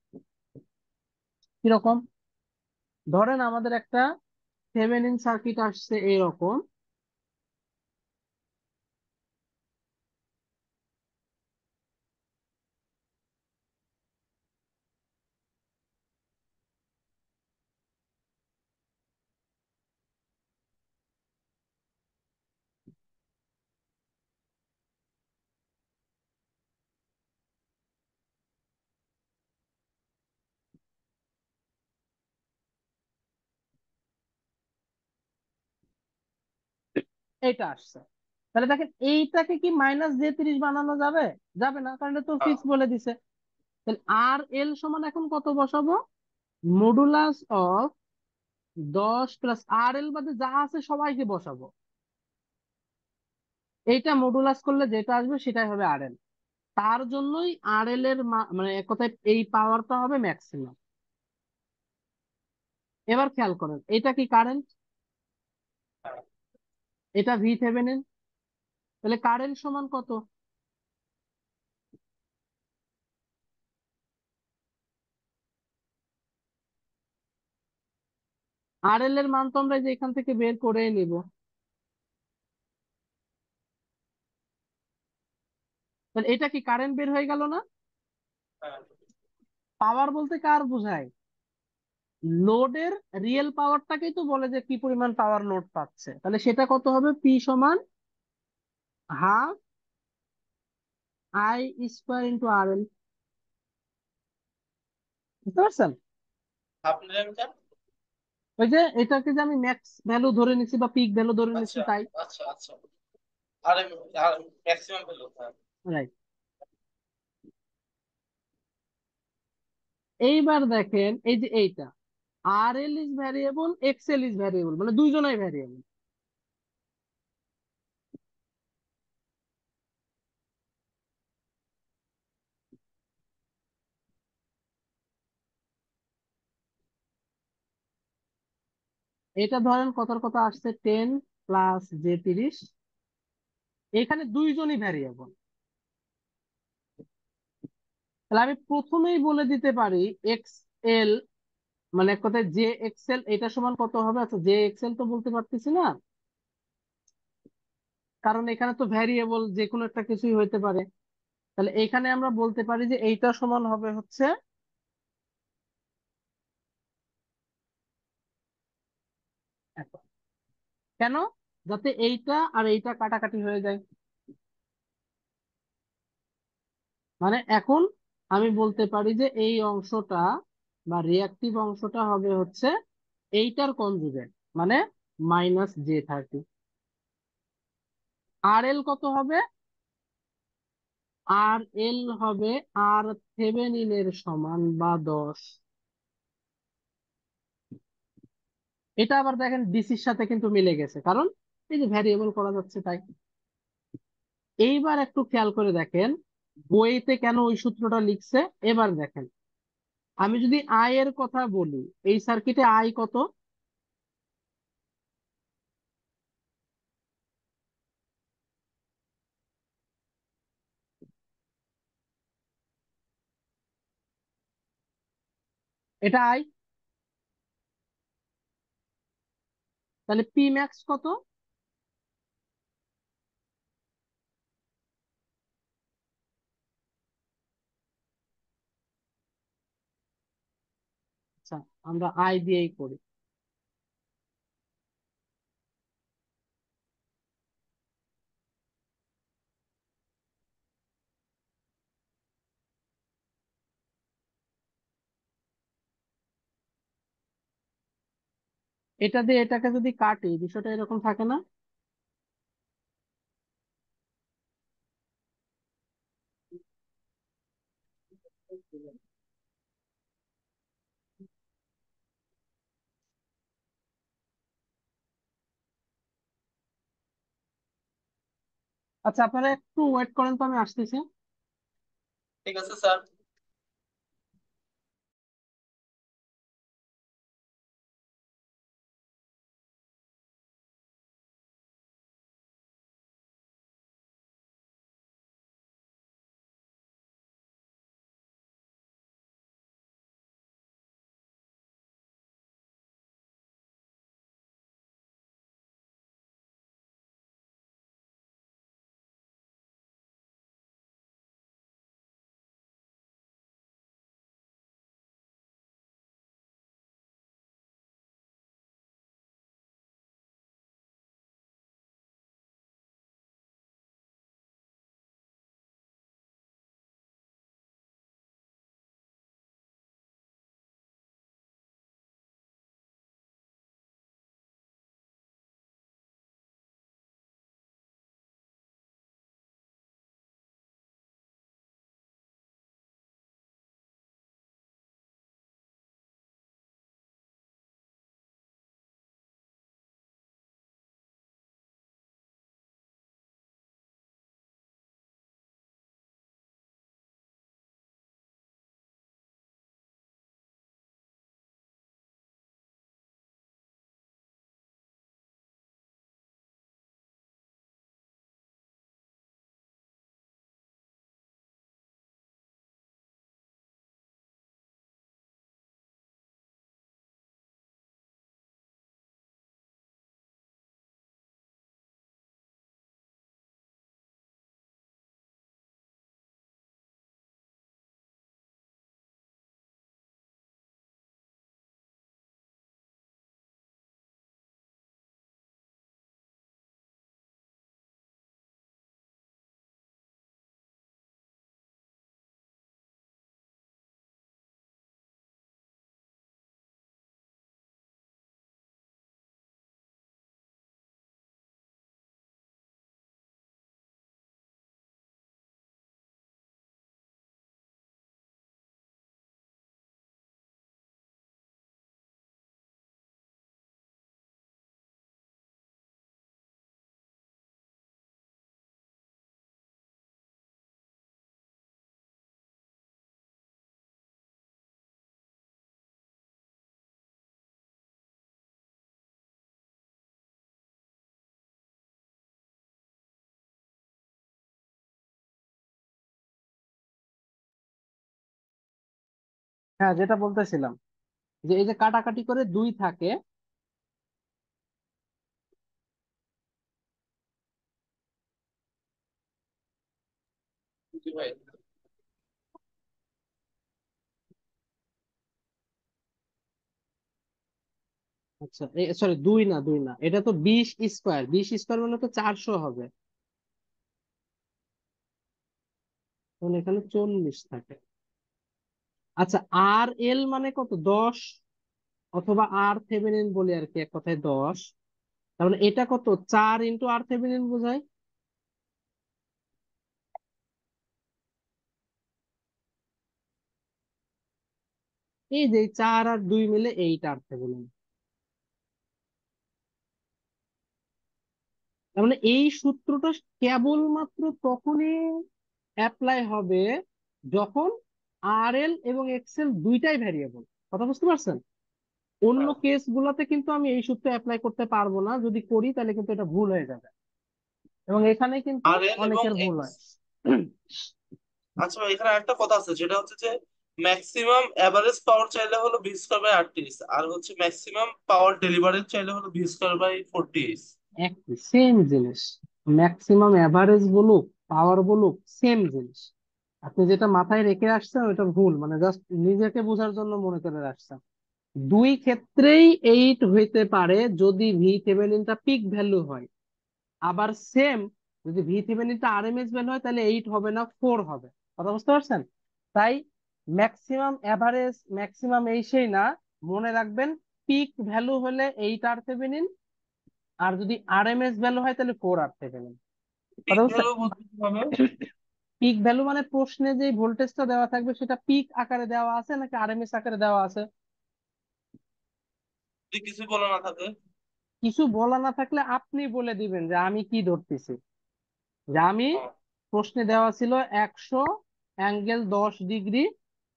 কিরকম? ধরেন আমাদের একটা থেভেনিন সার্কিট আসছে এরকম। এটা আসছে, তাহলে দেখেন এইটাকে কি -J30 বানানো যাবে? যাবে না, কারণ এটা তো না। ফিক্স বলে দিছে। তাহলে আর এল সমান এখন কত বসাবো? মডুলাস অফ 10 প্লাস আর এল বাদে যা আছে সবাইকে বসাবো। এইটা মডুলাস করলে যেটা আসবে সেটাই হবে আর এল। তার জন্যই আর এল এর মানে এক কথায় এই পাওয়ারটা হবে ম্যাক্সিমাম। এবার খেয়াল করেন, এটা কি কারেন্ট? হ্যাঁ। এটা ভি থেভেনিন। তাহলে কারেন্ট সমান কত? আর এল এর মান তো আমরা এই যে এখান থেকে বের করে নিব। তাহলে এটা কি কারেন্ট বের হয়ে গেল না? হ্যাঁ। পাওয়ার বলতে কার বোঝায়? লোডের রিয়েল পাওয়ারটাকেই তো বলে যে কি পরিমাণ পাওয়ার লোড পাচ্ছে। তাহলে সেটা কত হবে? পি সমান হাফ আই স্কোয়ার ইন্টু আর এল। বুঝতে পারছেন? হাফ নিলেন কেন? ওই যে এটাকে যে আমি ম্যাক্স ভ্যালু ধরে নিচ্ছি বা পিক ভ্যালু ধরে নিচ্ছি আচ্ছা তাই। আচ্ছা আচ্ছা। আর ম্যাক্সিমাম ভ্যালু, হ্যাঁ। রাইট। এইবার দেখেন এই যে এইটা R L is variable, X L is variable, মানে দুইজনাই ভ্যারিয়েবল। এটা ধরেন কতর কত আসছে, 10 + j 30। এখানে দুইজনই ভ্যারিয়েবল, তাহলে আমি প্রথমেই বলে দিতে পারি এক্স এল, মানে এক কথায় জে এক্স এল এটা সমান কত হবে। আচ্ছা জে এক্স এল তো বলতে পারতেছি না, কারণ এখানে তো ভ্যারিয়েবল যে কোনো একটা কিছুই হইতে পারে। তাহলে এখানে আমরা বলতে পারি যে এইটা সমান হবে হচ্ছে এত। কেন? যাতে এইটা আর এইটা কাটাকাটি হয়ে যায়। মানে এখন আমি বলতে পারি যে এই অংশটা বা রিয়াক্টিভ অংশটা হবে হচ্ছে এইটার কনজুগেট, মানে -j30। আর এল কত হবে? আর এল হবে আর থেভেনিনের সমান বা 10। এটা আবার দেখেন ডিসির সাথে কিন্তু মিলে গেছে, কারণ এই যে ভ্যারিয়েবল করা যাচ্ছে তাই। এইবার একটু খেয়াল করে দেখেন বইতে কেন ওই সূত্রটা লিখছে। এবার দেখেন আমি যদি আই এর কথা বলি, এই সার্কিটে আই কত? এটা আই, তাহলে পি ম্যাক্স কত? আচ্ছা আমরা আই দিয়েই করি। এটা দিয়ে এটাকে যদি কাটি বিষয়টা এরকম থাকে না? আচ্ছা আপনারা একটু ওয়েট করেন তো, আমি আসতেছি। ঠিক আছে স্যার। হ্যাঁ, যেটা বলতেছিলাম যে এই যে কাটাকাটি করে 2 থাকে। জি ভাই। আচ্ছা, সরি, 2 না, এটা তো 20 স্কোয়ার, 20 স্কোয়ার মানে তো 400 হবে। তখন এখানে 40 থাকে। আচ্ছা, আর এল মানে কত, 10, অথবা আর থেভেনিন বলি আর কি, এক কথায় 10। তার মানে এটা কত, 4 আর থেভেনিন বোঝায়। এই যে 4 আর 2 মিলে 8 আর থেভেনিন। তার মানে এই সূত্রটা কেবলমাত্র তখনই অ্যাপ্লাই হবে যখন আর এল এবং এক্সেল দুইটাই ভ্যারিয়েবল। কথা বুঝতে পারছেন? অন্য হ্যাঁ। কেস গুলাতে কিন্তু আমি এই সূত্র অ্যাপ্লাই করতে পারবো না, যদি করি তাহলে কিন্তু এটা ভুল হয়ে যাবে, এবং এখানে কিন্তু আর এল এবং অনেকের ভুল এক্স। হয়। আচ্ছা ভাই, এখানে একটা কথা আছে, যেটা হচ্ছে যে ম্যাক্সিমাম এভারেজ পাওয়ার চাইলে হলো V square by R T S, আর হচ্ছে ম্যাক্সিমাম পাওয়ার ডেলিভারেজ চাইলে হলো V square by 4 T S. একই সেম জিনিস, ম্যাক্সিমাম অ্যাভারেজ বলুক পাওয়ার বলুক, সেম জিনিস। আপনি যেটা মাথায় রেখে আসছেন ওটা ভুল, মানে জাস্ট নিজেকে বোঝার জন্য মনে করে রাখছেন। দুই ক্ষেত্রেই 8 হইতে পারে যদি ভি থেভেনিনটা পিক ভ্যালু হয়। আবার সেম, যদি ভি থেভেনিনটা আরএমএস ভ্যালু হয় তাহলে 8 হবে না, 4 হবে। কথা বুঝতে পারছেন? তাই ম্যাক্সিমাম এভারেজ ম্যাক্সিমাম এই সেই না, মনে রাখবেন পিক ভ্যালু হলে 8 আর থেভেনিন, আর যদি আরএমএস ভ্যালু হয় তাহলে 4 আর থেভেনিন। পিক কথা বুঝছেন? ভ্যালু বলতে কি হবে? পিক ভ্যালু মানে প্রশ্নে যে ভোল্টেজটা দেওয়া থাকবে সেটা পিক আকারে দেওয়া আছে নাকি আরএমএস আকারে দেওয়া আছে। যদি কিছু বলা না থাকে। কিছু বলা না থাকলে আপনি বলে দিবেন যে আমি কি ধরতেছি, যে আমি হ্যাঁ। প্রশ্নে দেওয়া ছিল 100 ∠10 ডিগ্রি,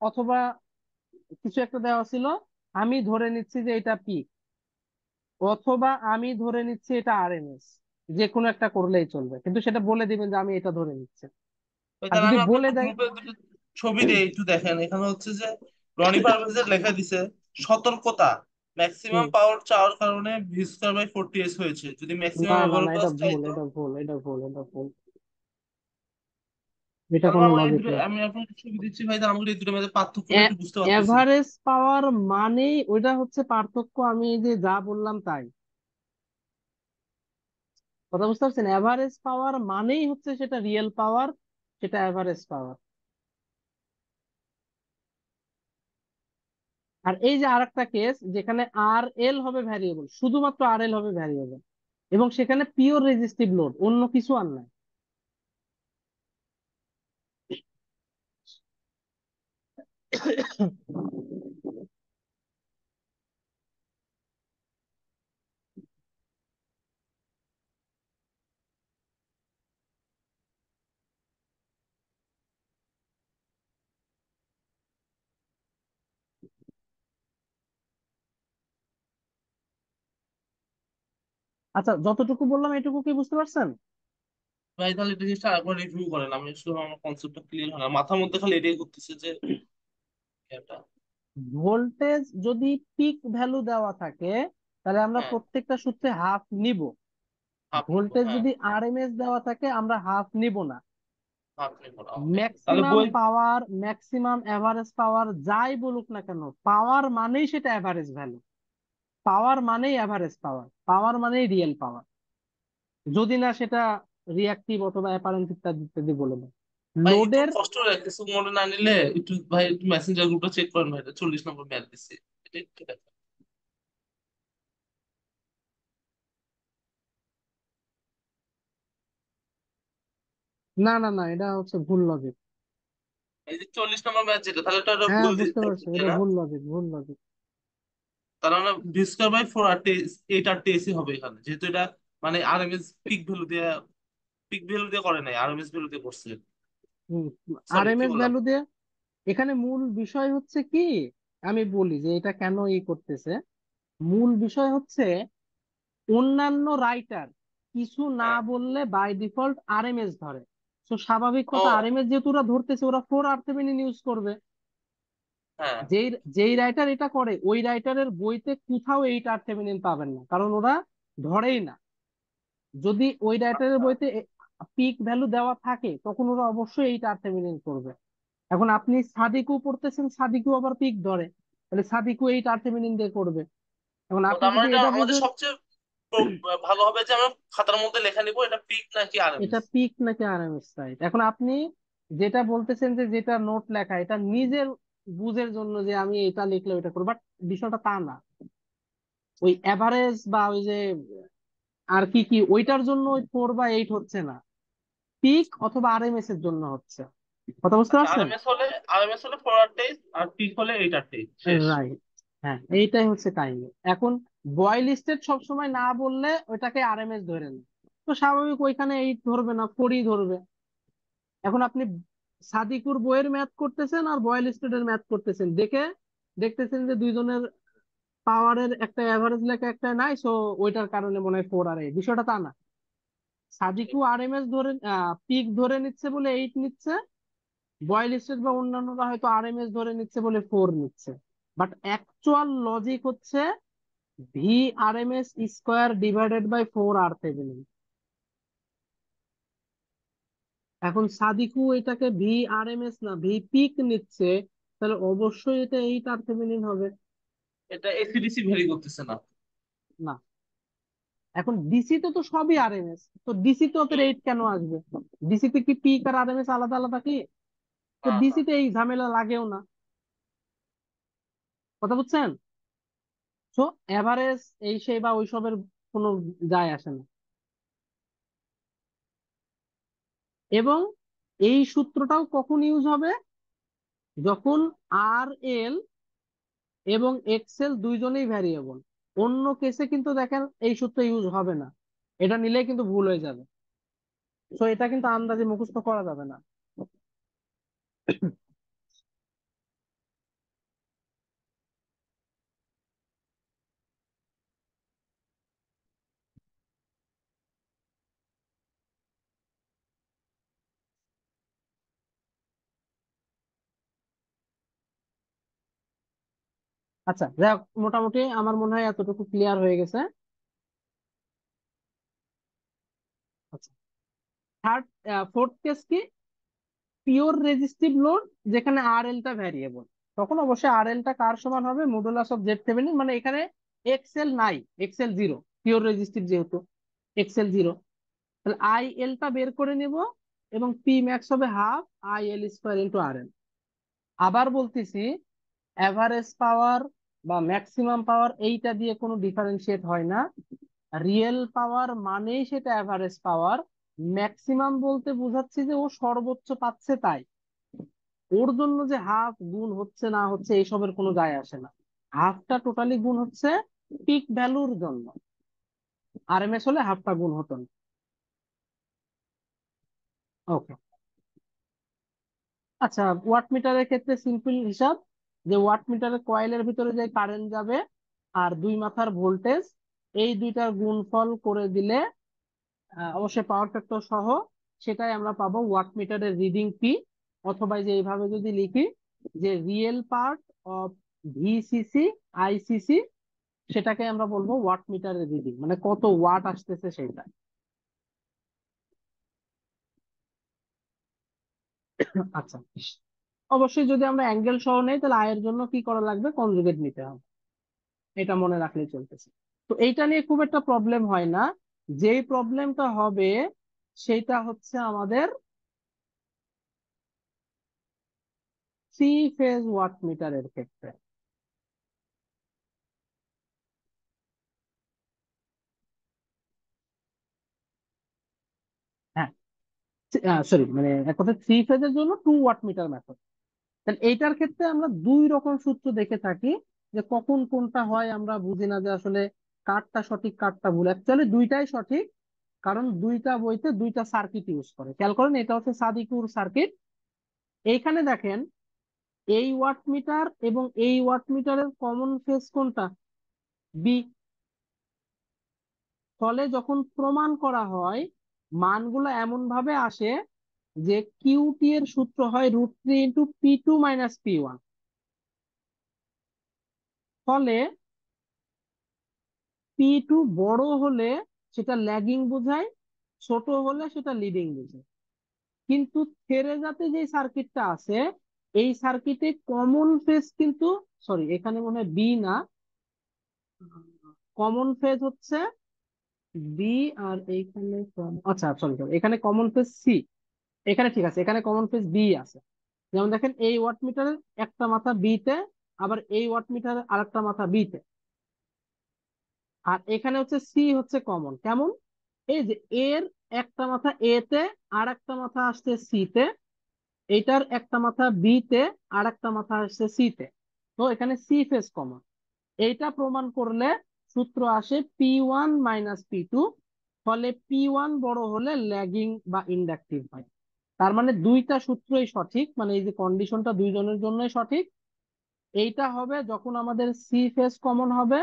অথবা কিছু একটা দেওয়া ছিল, আমি ধরে নিচ্ছি যে এটা পিক, অথবা আমি ধরে নিচ্ছি এটা আরএমএস। যে কোনো একটা করলেই চলবে, কিন্তু সেটা বলে দিবেন যে আমি এটা ধরে নিচ্ছি। ওই আর তাহলে যদি আমি বলে আপনাকে দেয়, গ্রুপে দুটো ছবি দিই, একটু দেখেন। এখানে হচ্ছে যে রনি পারভেজের লেখা দিছে সতর্কতা, ম্যাক্সিমাম হুম, পাওয়ার চাওয়ার কারণে V square by 4 T S হয়েছে, যদি না ম্যাক্সিমাম না না, অ্যাভারেজ এটা ভুল, চাইতো। এটা ভুল, এটা ভুল, এটা ভুল, এটা ভুল। এটা তাহলে কোনো আমার এই লজিক দুটো না। আমি আপনাকে ছবি দিচ্ছি ভাই, তাহলে আমাকে এই দুটোর মধ্যে পার্থক্যটা একটু বুঝতে পারতেছি। এভারেজ পাওয়ার মানেই ওইটা হচ্ছে পার্থক্য, আমি এই যে যা বললাম তাই। কথা বুঝতে পারছেন? এভারেজ পাওয়ার মানেই হচ্ছে সেটা রিয়েল পাওয়ার, সেটা এভারেজ পাওয়ার। আর এই যে আরেকটা কেস যেখানে আর এল হবে ভ্যারিয়েবল, শুধুমাত্র আর এল হবে ভ্যারিয়েবল, এবং সেখানে পিওর রেজিস্টিভ লোড, অন্য কিছু আর নাই। আচ্ছা, যতটুকু বললাম এটুকু কি বুঝতে পারছেন? ভাই তাহলে এটা জিনিসটা আরেকবার রিভিউ করেন, আমি আসলে আমার কনসেপ্টটা ক্লিয়ার হয় না, মাথার মধ্যে খালি এটাই করতেছে যে এটা। ভোল্টেজ যদি পিক ভ্যালু দেওয়া থাকে তাহলে আমরা হ্যাঁ। প্রত্যেকটা সূত্রে হাফ নিব। হাফ নিবো, ভোল্টেজ হ্যাঁ। যদি আরএমএস দেওয়া থাকে আমরা হাফ নিব না। হাফ নিবো না, ওকে। তাহলে ম্যাক্সিমাম বই। পাওয়ার, ম্যাক্সিমাম এভারেজ পাওয়ার যাই বলুক না কেন, পাওয়ার মানেই সেটা এভারেজ ভ্যালু, পাওয়ার মানেই এভারেজ পাওয়ার, পাওয়ার মানেই রিয়েল পাওয়ার, যদি না সেটা রিয়াক্টিভ অথবা অ্যাপারেন্ট ইত্যাদি ইত্যাদি বলে দেয় ভাই একটু লোডের। কষ্ট করে কিছু মনে না নিলে একটু ভাই, একটু মেসেঞ্জার গ্রুপটা চেক করেন ভাই, এটা 40 নম্বর মেল দিচ্ছে। এটা একটু দেখেন। না না না, এটা হচ্ছে ভুল লজিক। এই যে 40 নম্বর ম্যাচ যেটা, তাহলে এটা একটা হ্যাঁ, ভুল বুঝতে দিচ্ছে, পারছি, তাই এটা না? ভুল লজিক, ভুল লজিক। তাহলে আমরা ভি স্কোয়ার বাই 8 আর টি এসি হবে এখানে, যেহেতু এটা মানে R M S peak value দিয়ে করে নাই, আর এম এস ভ্যালু দিয়ে করছে। হম, সরি, কি আরএমএস বললাম? ভ্যালু দিয়ে। এখানে মূল বিষয় হচ্ছে কি, আমি বলি যে এটা কেন ই করতেছে। মূল বিষয় হচ্ছে অন্যান্য রাইটার কিছু না হ্যাঁ। বললে বাই ডিফল্ট আরএমএস ধরে। তো স্বাভাবিক কথা, ও। আরএমএস যেহেতু ওরা ধরতেছে, ওরা 4 আর থেভেনিন ইউজ করবে। হ্যাঁ। যেই যেই রাইটার এটা করে ওই রাইটারের বইতে কোথাও এই টার্থেমিনিন পাবেন না, কারণ ওরা ধরেই না। যদি ওই রাইটারের আচ্ছা। বইতে পিক ভ্যালু দেওয়া থাকে তখন ওরা অবশ্যই এই টার্থেমিনিন করবে। এখন আপনি সাদিকু পড়তেছেন, সাদিকু আবার পিক ধরে, তাহলে সাদিকু এই টার্থেমিনিন দিয়ে করবে। এখন ও আপনি তার মানে যদি এটা এটা আমাদের বুঝেন সবচেয়ে ভালো হবে যে আমরা খাতার মধ্যে লেখা নিবো এটা পিক নাকি এটা আরএমএস। পিক নাকি আরএমএস সাইট, এখন আপনি যেটা বলতেছেন যে যেটা নোট লেখা এটা নিজের বুঝের জন্য যে আমি এটা লিখলে ওইটা করবো, বাট বিষয়টা তা না। ওই এভারেজ বা ওই যে আর কি কি ওইটার জন্য ওই 4/8 হচ্ছে না, পিক অথবা আরএমএস এর জন্য হচ্ছে। কথা বুঝতে আচ্ছা, পারছেন? আরএমএস হলে 4/8 আর পিক হলে 8/8 শেষ। রাইট। হ্যাঁ, এইটাই হচ্ছে কাহিনী। এখন বয় লিস্টেড সবসময় না বললে ওইটাকে আরএমএস ধরে নেয়, তো স্বাভাবিক ওইখানে 8 ধরবে না, 4ই ধরবে। এখন আপনি সাদিকুর বইয়ের ম্যাথ করতেছেন আর বয় লিস্টেড এর ম্যাথ করতেছেন, দেখতেছেন যে দুইজনের পাওয়ারের একটা অ্যাভারেজ লেখা একটা নাই, সো ওইটার কারণে মনে হয় 4 আর 8, বিষয়টা তা না। সাদিকু আরএমএস ধরে পিক ধরে নিচ্ছে বলে 8 নিচ্ছে, বয় লিস্টেড বা অন্যান্যরা হয়তো আরএমএস ধরে নিচ্ছে বলে 4 নিচ্ছে। বাট অ্যাকচুয়াল লজিক হচ্ছে VRMS² / 4 RThevenin। এখন সাদিকু এটাকে VRMS না ভি পিক নিচ্ছে, তাহলে অবশ্যই এটা 8 RThevenin হবে। এটা এসিডিসি ভ্যারি করতেছে না। না, এখন ডিসি তে তো সবই আরএমএস, তো ডিসি তে ওদের হুম। 8 কেন আসবে? ডিসি তে কি পিক আর আরএমএস আলাদা আলাদা কি? তো না না। ডিসি তে এই ঝামেলা লাগেও না। কথা বুঝছেন? তো এভারেজ এই সেই বা ওইসবের কোনো যায় আসে না। এবং এই সূত্রটাও কখন ইউজ হবে? যখন আর এল এবং এক্সেল দুইজনেই ভ্যারিয়েবল। অন্য কেসে কিন্তু দেখেন এই সূত্র ইউজ হবে না, এটা নিলেই কিন্তু ভুল হয়ে যাবে। তো এটা কিন্তু আন্দাজে মুখস্থ করা যাবে না। আচ্ছা, যাই হোক, মোটামুটি আমার মনে হয় এতটুকু ক্লিয়ার হয়ে গেছে। আচ্ছা, থার্ড ফোর্থ কেস কি? পিওর রেজিস্টিভ লোড, যেখানে আর এল টা ভ্যারিয়েবল। তখন অবশ্যই আর এল টা কার সমান হবে? মডুলাস অফ জেড থেভেনিন, মানে এখানে এক্সেল নাই, এক্সেল 0, পিওর রেজিস্টিভ যেহেতু এক্সেল 0। তাহলে আই এল টা বের করে নিব এবং পি ম্যাক্স হবে ½ IL² × RL। আবার বলতেছি, এভারেজ পাওয়ার বা ম্যাক্সিমাম পাওয়ার এইটা দিয়ে কোনো ডিফারেন্সিয়েট হয় না। রিয়েল পাওয়ার মানেই সেটা এভারেজ পাওয়ার। ম্যাক্সিমাম বলতে বোঝাচ্ছি যে ও সর্বোচ্চ পাচ্ছে তাই, ওর জন্য যে হাফ গুণ হচ্ছে না হচ্ছে এইসবের কোনো যায় আসে না। হাফটা টোটালি গুণ হচ্ছে পিক ভ্যালুর জন্য, আরএমএস হলে হাফটা গুণ হতো না। ওকে। আচ্ছা, ওয়াট মিটারের ক্ষেত্রে সিম্পল হিসাব, যে ওয়াট মিটারের কয়েলের ভিতরে যে কারেন্ট যাবে আর দুই মাথার ভোল্টেজ, এই দুইটার গুণফল করে দিলে অবশ্যই পাওয়ার ফ্যাক্টর সহ, সেটাই আমরা পাবো ওয়াট মিটারের রিডিং পি। অথবা এই যে এইভাবে যদি লিখি যে real part of VCC ICC, সেটাকে আমরা বলবো ওয়াট মিটারের রিডিং, মানে কত ওয়াট আসতেছে সেটা। আচ্ছা, অবশ্যই যদি আমরা অ্যাঙ্গেল সহ নেই তাহলে আয়ের জন্য কি করা লাগবে? কনজুগেট নিতে হবে, এটা মনে রাখলেই চলতেছে। তো এইটা নিয়ে খুব একটা প্রবলেম হয় না। যেই প্রবলেমটা হবে সেটা হচ্ছে আমাদের 3 ফেজ ওয়াট মিটারের ক্ষেত্রে। হ্যাঁ, সরি, মানে এক কথায় 3 ফেজের জন্য 2 ওয়াট মিটার মেথড। তাহলে এইটার ক্ষেত্রে আমরা দুই রকম সূত্র দেখে থাকি, যে কখন কোনটা হয় আমরা বুঝি না যে আসলে কারটা সঠিক কারটা ভুল। অ্যাকচুয়ালি দুইটাই সঠিক, কারণ দুইটা বইতে দুইটা সার্কিট ইউজ করে। খেয়াল করেন, এটা হচ্ছে সাদিকুর সার্কিট। এইখানে দেখেন, এই ওয়াট মিটার এবং এই ওয়াট মিটারের কমন ফেজ কোনটা? বি। ফলে যখন প্রমাণ করা হয় মানগুলো এমন ভাবে আসে যে কিউটি এর সূত্র হয় √3 × P2 - P1। ফলে P2 বড় হলে সেটা ল্যাগিং বোঝায়, ছোট হলে সেটা লিডিং বোঝায়। কিন্তু থেরেজাতে যে সার্কিটটা আছে, এই সার্কিটে কমন ফেজ কিন্তু, সরি এখানে মনে হয় বি না, কমন ফেজ হচ্ছে বি, আর এইখানে আচ্ছা সরি সরি, এখানে কমন ফেজ সি। এখানে ঠিক আছে, এখানে কমন ফেজ বি আছে। যেমন দেখেন এই ওয়াট মিটারের একটা মাথা বি তে, আবার এই ওয়াট মিটারের আরেকটা মাথা বি তে, আর এখানে হচ্ছে সি হচ্ছে কমন। কেমন? এই যে এর একটা মাথা এ তে, আর একটা মাথা আসছে সি তে, এইটার একটা মাথা বি তে, আর একটা মাথা আসছে সি তে। তো এখানে সি ফেজ কমন। এইটা প্রমাণ করলে সূত্র আসে P1 - P2, ফলে P1 বড় হলে ল্যাগিং বা ইন্ডাকটিভ হয়। তার মানে দুইটা সূত্রই সঠিক, মানে এই যে কন্ডিশনটা দুইজনের জন্যই সঠিক। এইটা হবে যখন আমাদের সি ফেজ কমন হবে,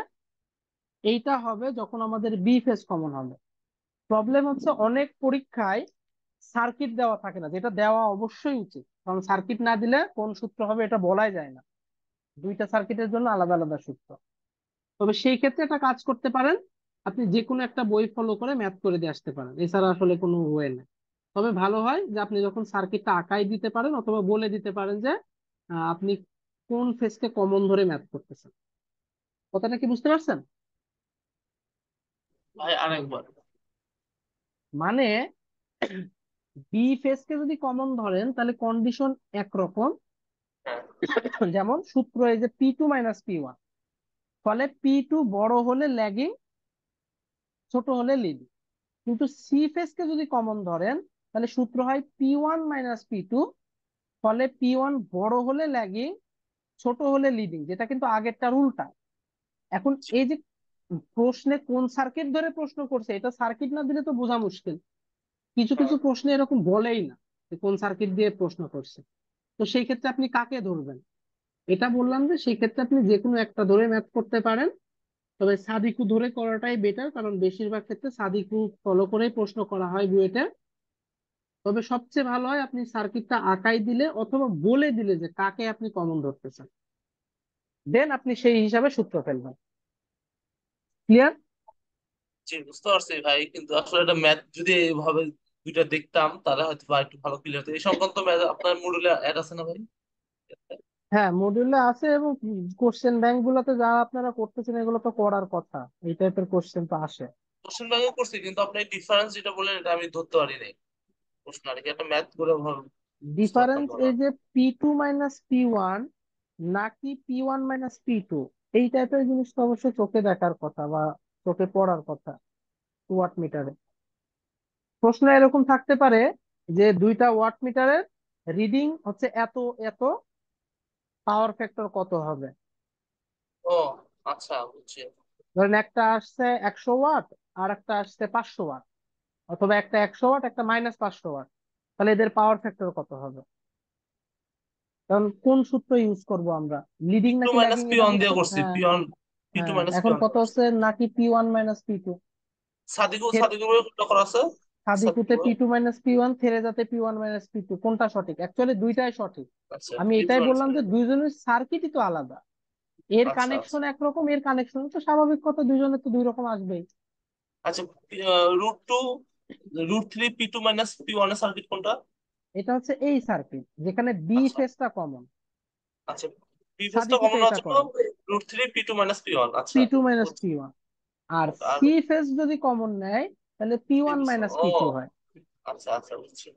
এইটা হবে যখন আমাদের বি ফেজ কমন হবে। প্রবলেম হচ্ছে অনেক পরীক্ষায় সার্কিট দেওয়া থাকে না, যেটা দেওয়া অবশ্যই উচিত, কারণ সার্কিট না দিলে কোন সূত্র হবে এটা বলাই যায় না। দুইটা সার্কিটের জন্য আলাদা আলাদা সূত্র। তবে সেই ক্ষেত্রে একটা কাজ করতে পারেন, আপনি যে কোনো একটা বই ফলো করে ম্যাথ করে দিয়ে আসতে পারেন, এছাড়া আসলে কোনো ওয়ে নেই। তবে ভালো হয় যে আপনি যখন সার্কিটটা আঁকাই দিতে পারেন, অথবা বলে দিতে পারেন যে আপনি কোন ফেজকে কমন ধরে ম্যাথ করতেছেন। কথাটা কি বুঝতে পারছেন? ভাই আরেকবার। মানে বি ফেজকে যদি কমন ধরেন তাহলে কন্ডিশন একরকম, হ্যাঁ। যেমন সূত্র এই যে P2 - P1, ফলে P2 বড় হলে ল্যাগিং, ছোট হলে লিডিং। কিন্তু সি ফেজ কে যদি কমন ধরেন তাহলে সূত্র হয় P1 - P2, ফলে P1 বড় হলে ল্যাগিং, ছোট হলে লিডিং, যেটা কিন্তু আগেরটার উল্টা। এখন এই যে প্রশ্নে কোন সার্কিট ধরে প্রশ্ন করছে, এটা সার্কিট না দিলে তো বোঝা মুশকিল। কিছু হ্যাঁ। কিছু প্রশ্নে এরকম বলেই না যে কোন সার্কিট দিয়ে প্রশ্ন করছে। তো সেই ক্ষেত্রে আপনি কাকে ধরবেন? এটা বললাম যে সেই ক্ষেত্রে আপনি যে কোনো একটা ধরে ম্যাথ করতে পারেন। তবে সাদিকু ধরে করাটাই বেটার, কারণ বেশিরভাগ ক্ষেত্রে সাদিকু ফলো করেই প্রশ্ন করা হয় বুয়েটে। তবে সবচেয়ে ভালো হয় আপনি সার্কিটটা আঁকাই দিলে অথবা বলে দিলে যে কাকে আপনি কমন ধরতে চান, দেন আপনি সেই হিসাবে সূত্র ফেলবেন। ক্লিয়ার? জি, বুঝতে পারছি ভাই, কিন্তু আসলে এটা ম্যাথ যদি এইভাবে দুইটা দেখতাম তাহলে হয়তো বা একটু ভালো ক্লিয়ার হতো। এই সংক্রান্ত ম্যাথ আপনার মডেলে অ্যাড আছে না ভাই? হ্যাঁ, মডিউলে আছে, এবং কোশ্চেন ব্যাংক গুলোতে যা আপনারা করতেছেন এগুলো তো করার কথা, এই টাইপের কোশ্চেন তো আসে। কোশ্চেন ব্যাংকে করছি, কিন্তু আপনি ডিফারেন্স যেটা বললেন এটা আমি ধরতে পারি নাই। প্রশ্ন আর কি, একটা ম্যাথ করে ভাবে বুঝতে পারতাম ডিফারেন্স না। এই যে P2 - P1 নাকি P1 - P2, এই টাইপের জিনিস তো অবশ্যই চোখে দেখার কথা বা চোখে পড়ার কথা ওয়াট মিটারে। প্রশ্ন এরকম থাকতে পারে যে দুইটা ওয়াট মিটারের রিডিং হচ্ছে এত এত, পাওয়ার ফ্যাক্টর কত হবে? ও আচ্ছা, বুঝছি। ধরেন একটা আসছে 100 ওয়াট, আর একটা আসছে 500 ওয়াট, অথবা একটা 100 ওয়াট একটা -500 ওয়াট, তাহলে এদের পাওয়ার ফ্যাক্টর কত হবে? কারণ কোন সূত্র ইউজ করব আমরা, পি লিডিং টু নাকি মাইনাস ল্যাগিং পি এটা ওয়ান দিয়ে বুঝতে? করছি, হ্যাঁ, পি টু হ্যাঁ, মাইনাস পি এখন ওয়ান দিয়ে কত করছি। হচ্ছে নাকি P1 - P2? সাদিকু সাদিকু ভাবে কোনটা করা আছে? সাদিকু সাদিকুতে ভাবে? P2 - P1, থেরেজাতে P1 - P2, কোনটা সঠিক? অ্যাকচুয়ালি দুইটাই সঠিক। আচ্ছা, আমি এটাই ডিফারেন্স। বললাম যে দুইজনের সার্কিটই তো আলাদা, এর আচ্ছা আচ্ছা কানেকশন একরকম, এর কানেকশন তো স্বাভাবিক কথা, দুইজনের তো দুই রকম আসবেই। আচ্ছা। √2 √3 P2 - P1 এর সার্কিট কোনটা? এটা হচ্ছে এই সার্কিট যেখানে বি আচ্ছা ফেজটা কমন, আচ্ছা, পি ফেজটা সাদিকুতে কমন এটা হওয়ার জন্য কমন, √3 P2 - P1। আচ্ছা, বুঝছি। P2 - P1। আর আর সি ফেজ যদি কমন নেয় তাহলে P1 - ও P2 হয়। আচ্ছা আচ্ছা, বুঝছি।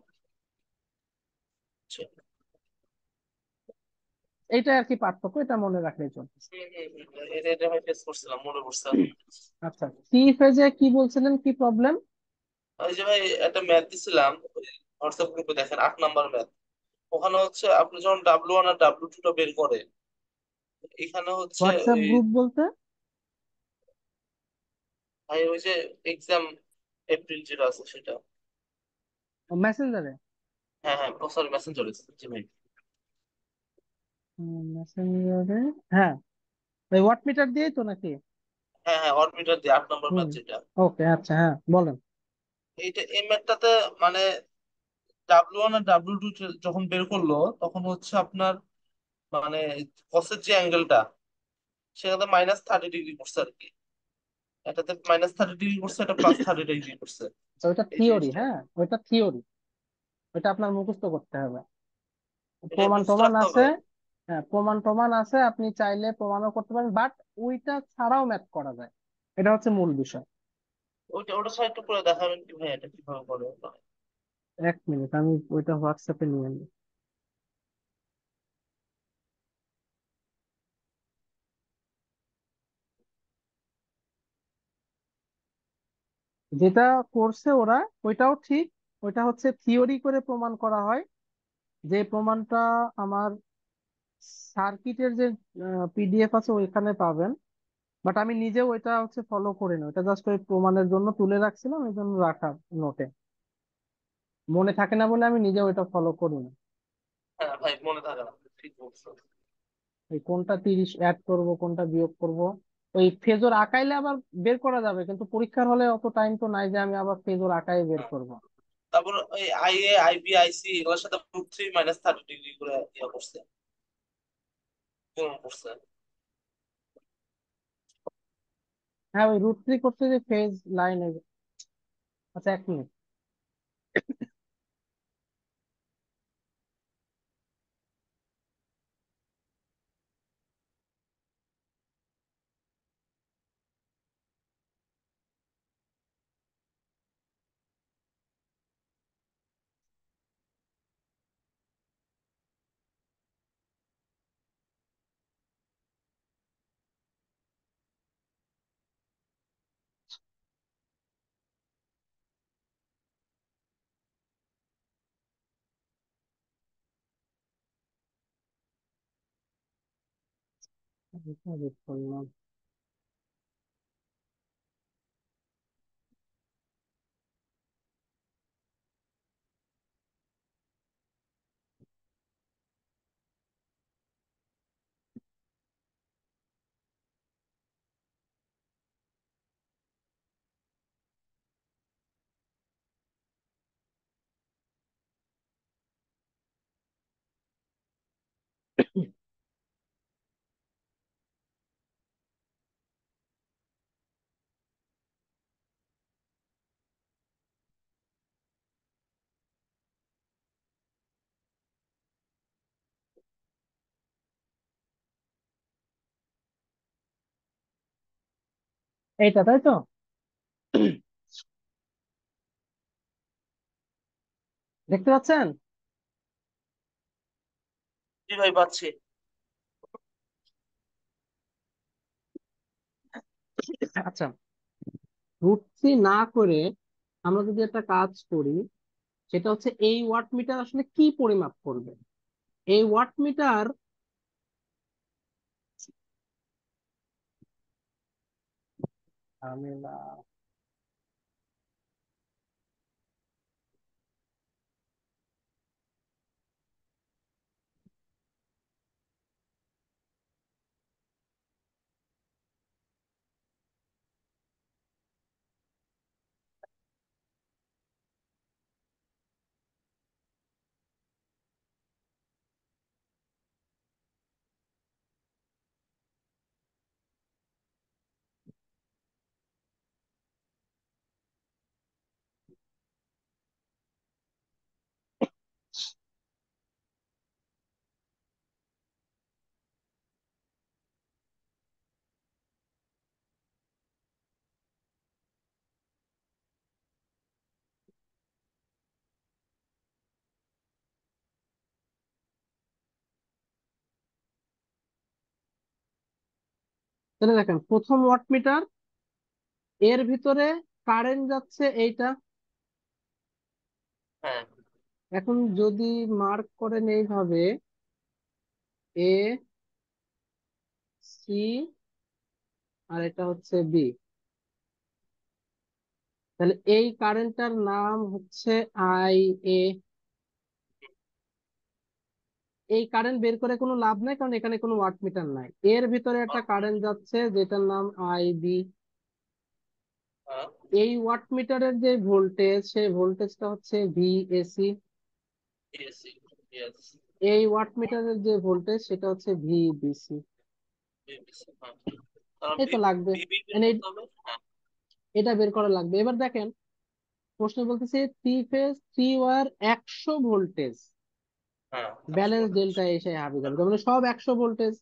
আচ্ছা। এইটা আর কি পার্থক্য, এটা মনে রাখলেই চলবে। এটা আমি ফেস করছিলাম, মনে পড়ছে। আচ্ছা, সি ফেজে কি বলছিলেন, কি প্রবলেম? ওই যে ভাই একটা ম্যাথ দিছিলাম হোয়াটসঅ্যাপ গ্রুপে, দেখেন 8 নাম্বার ম্যাথ। ওখানে হচ্ছে আপনি যখন W1 আর W2 টা বের করে, এখানে হচ্ছে হোয়াটসঅ্যাপ ওই, গ্রুপ বলতে? ভাই ওই যে এক্সাম এপ্রিল যেটা আছে সেটা। মেসেঞ্জারে? হ্যাঁ হ্যাঁ, সরি, মেসেঞ্জার। জি ভাই। মেসেঞ্জারে, হ্যাঁ, ওই ওয়াট মিটার দিয়েই তো নাকি? হ্যাঁ হ্যাঁ, অরবিটার দিয়ে 8 নাম্বার হুম, ম্যাথ যেটা। ওকে, আচ্ছা, হ্যাঁ বলেন। এইটা এই ম্যাথটাতে মানে W1 আর W2 যখন বের করলো তখন হচ্ছে আপনার মানে কসের যে অ্যাঙ্গেলটা, সেখানে -30 ডিগ্রি করছে আর কি। এটাতে -30 ডিগ্রি করছে, এটা +30 ডিগ্রি করছে। তো ওইটা এই থিওরি, জিনিসটা হ্যাঁ ওইটা থিওরি, ওইটা আপনার মুখস্থ করতে হবে। এটা প্রমাণ মুখস্থ টমান রাখতে আছে। হবে। হ্যাঁ প্রমাণ টমান আছে, আপনি চাইলে প্রমাণও করতে পারেন, বাট ওইটা ছাড়াও ম্যাথ করা যায়। এটা হচ্ছে মূল বিষয়। ওইটা ওটা সাইড একটু করে দেখাবেন কি ভাই, এটা কিভাবে করে? 1 মিনিট, আমি ওইটা হোয়াটসঅ্যাপে নিয়ে নিই। যেটা করছে ওরা ওইটাও ঠিক। ওইটা হচ্ছে থিওরি করে প্রমাণ করা হয়। যে প্রমাণটা আমার সার্কিটের যে পিডিএফ আছে ওইখানে পাবেন। বাট আমি নিজেও ওইটা হচ্ছে ফলো করি না, ওইটা জাস্ট ওই প্রমাণের জন্য তুলে রাখছিলাম, এই জন্য রাখা নোটে। মনে থাকে না বলে আমি নিজে ওইটা ফলো করি না। হ্যাঁ ভাই, মনে থাকে না, ঠিক বলছো। ওই কোনটা 30 অ্যাড করব, কোনটা বিয়োগ করব, ওই ফেজর আঁকাইলে আবার বের করা যাবে, কিন্তু পরীক্ষার হলে অত টাইম তো নাই যে আমি আবার ফেজর আঁকাই বের হ্যাঁ। করব। তারপর ওই IA, IB, IC এগুলোর সাথে √3 -30 ডিগ্রি করে ইয়ে করছে, গুণ করছে। হ্যাঁ ওই √3 করতে যে ফেজ লাইন। আচ্ছা 1 মিনিট। এটা বের করলাম। এইটা তাই তো? দেখতে পাচ্ছেন? জি ভাই, পাচ্ছি। আচ্ছা, √3 না করে আমরা যদি একটা কাজ করি, সেটা হচ্ছে এই ওয়াট মিটার আসলে কি পরিমাপ করবে। এই ওয়াট মিটার ঝামেলা। তাহলে দেখেন, প্রথম ওয়াট মিটার, এর ভিতরে কারেন্ট যাচ্ছে এইটা। হ্যাঁ। এখন যদি মার্ক করেন এইভাবে, এ, সি, আর এটা হচ্ছে বি, তাহলে এই কারেন্টটার নাম হচ্ছে IA। এই কারেন্ট বের করে কোনো লাভ নাই, কারণ এখানে কোনো ওয়াট মিটার নাই। এর ভিতরে একটা কারেন্ট যাচ্ছে যেটার নাম IB। হ্যাঁ। এই ওয়াট মিটারের যে ভোল্টেজ, সেই ভোল্টেজটা হচ্ছে VAC। ইয়েস। ইয়েস। এই ওয়াট মিটারের যে ভোল্টেজ সেটা হচ্ছে VBC। BBC, হ্যাঁ। কারণ এই তো লাগবে, বিবি বের মানে করতে হবে, হ্যাঁ। এটা বের করা লাগবে। এবার দেখেন প্রশ্ন বলতেছে three phase three wire 100 voltage হ্যাঁ, 100 ব্যালেন্স watt। ডেল্টা এসে হাবি যাবে, তার মানে সব 100 ভোল্টেজ।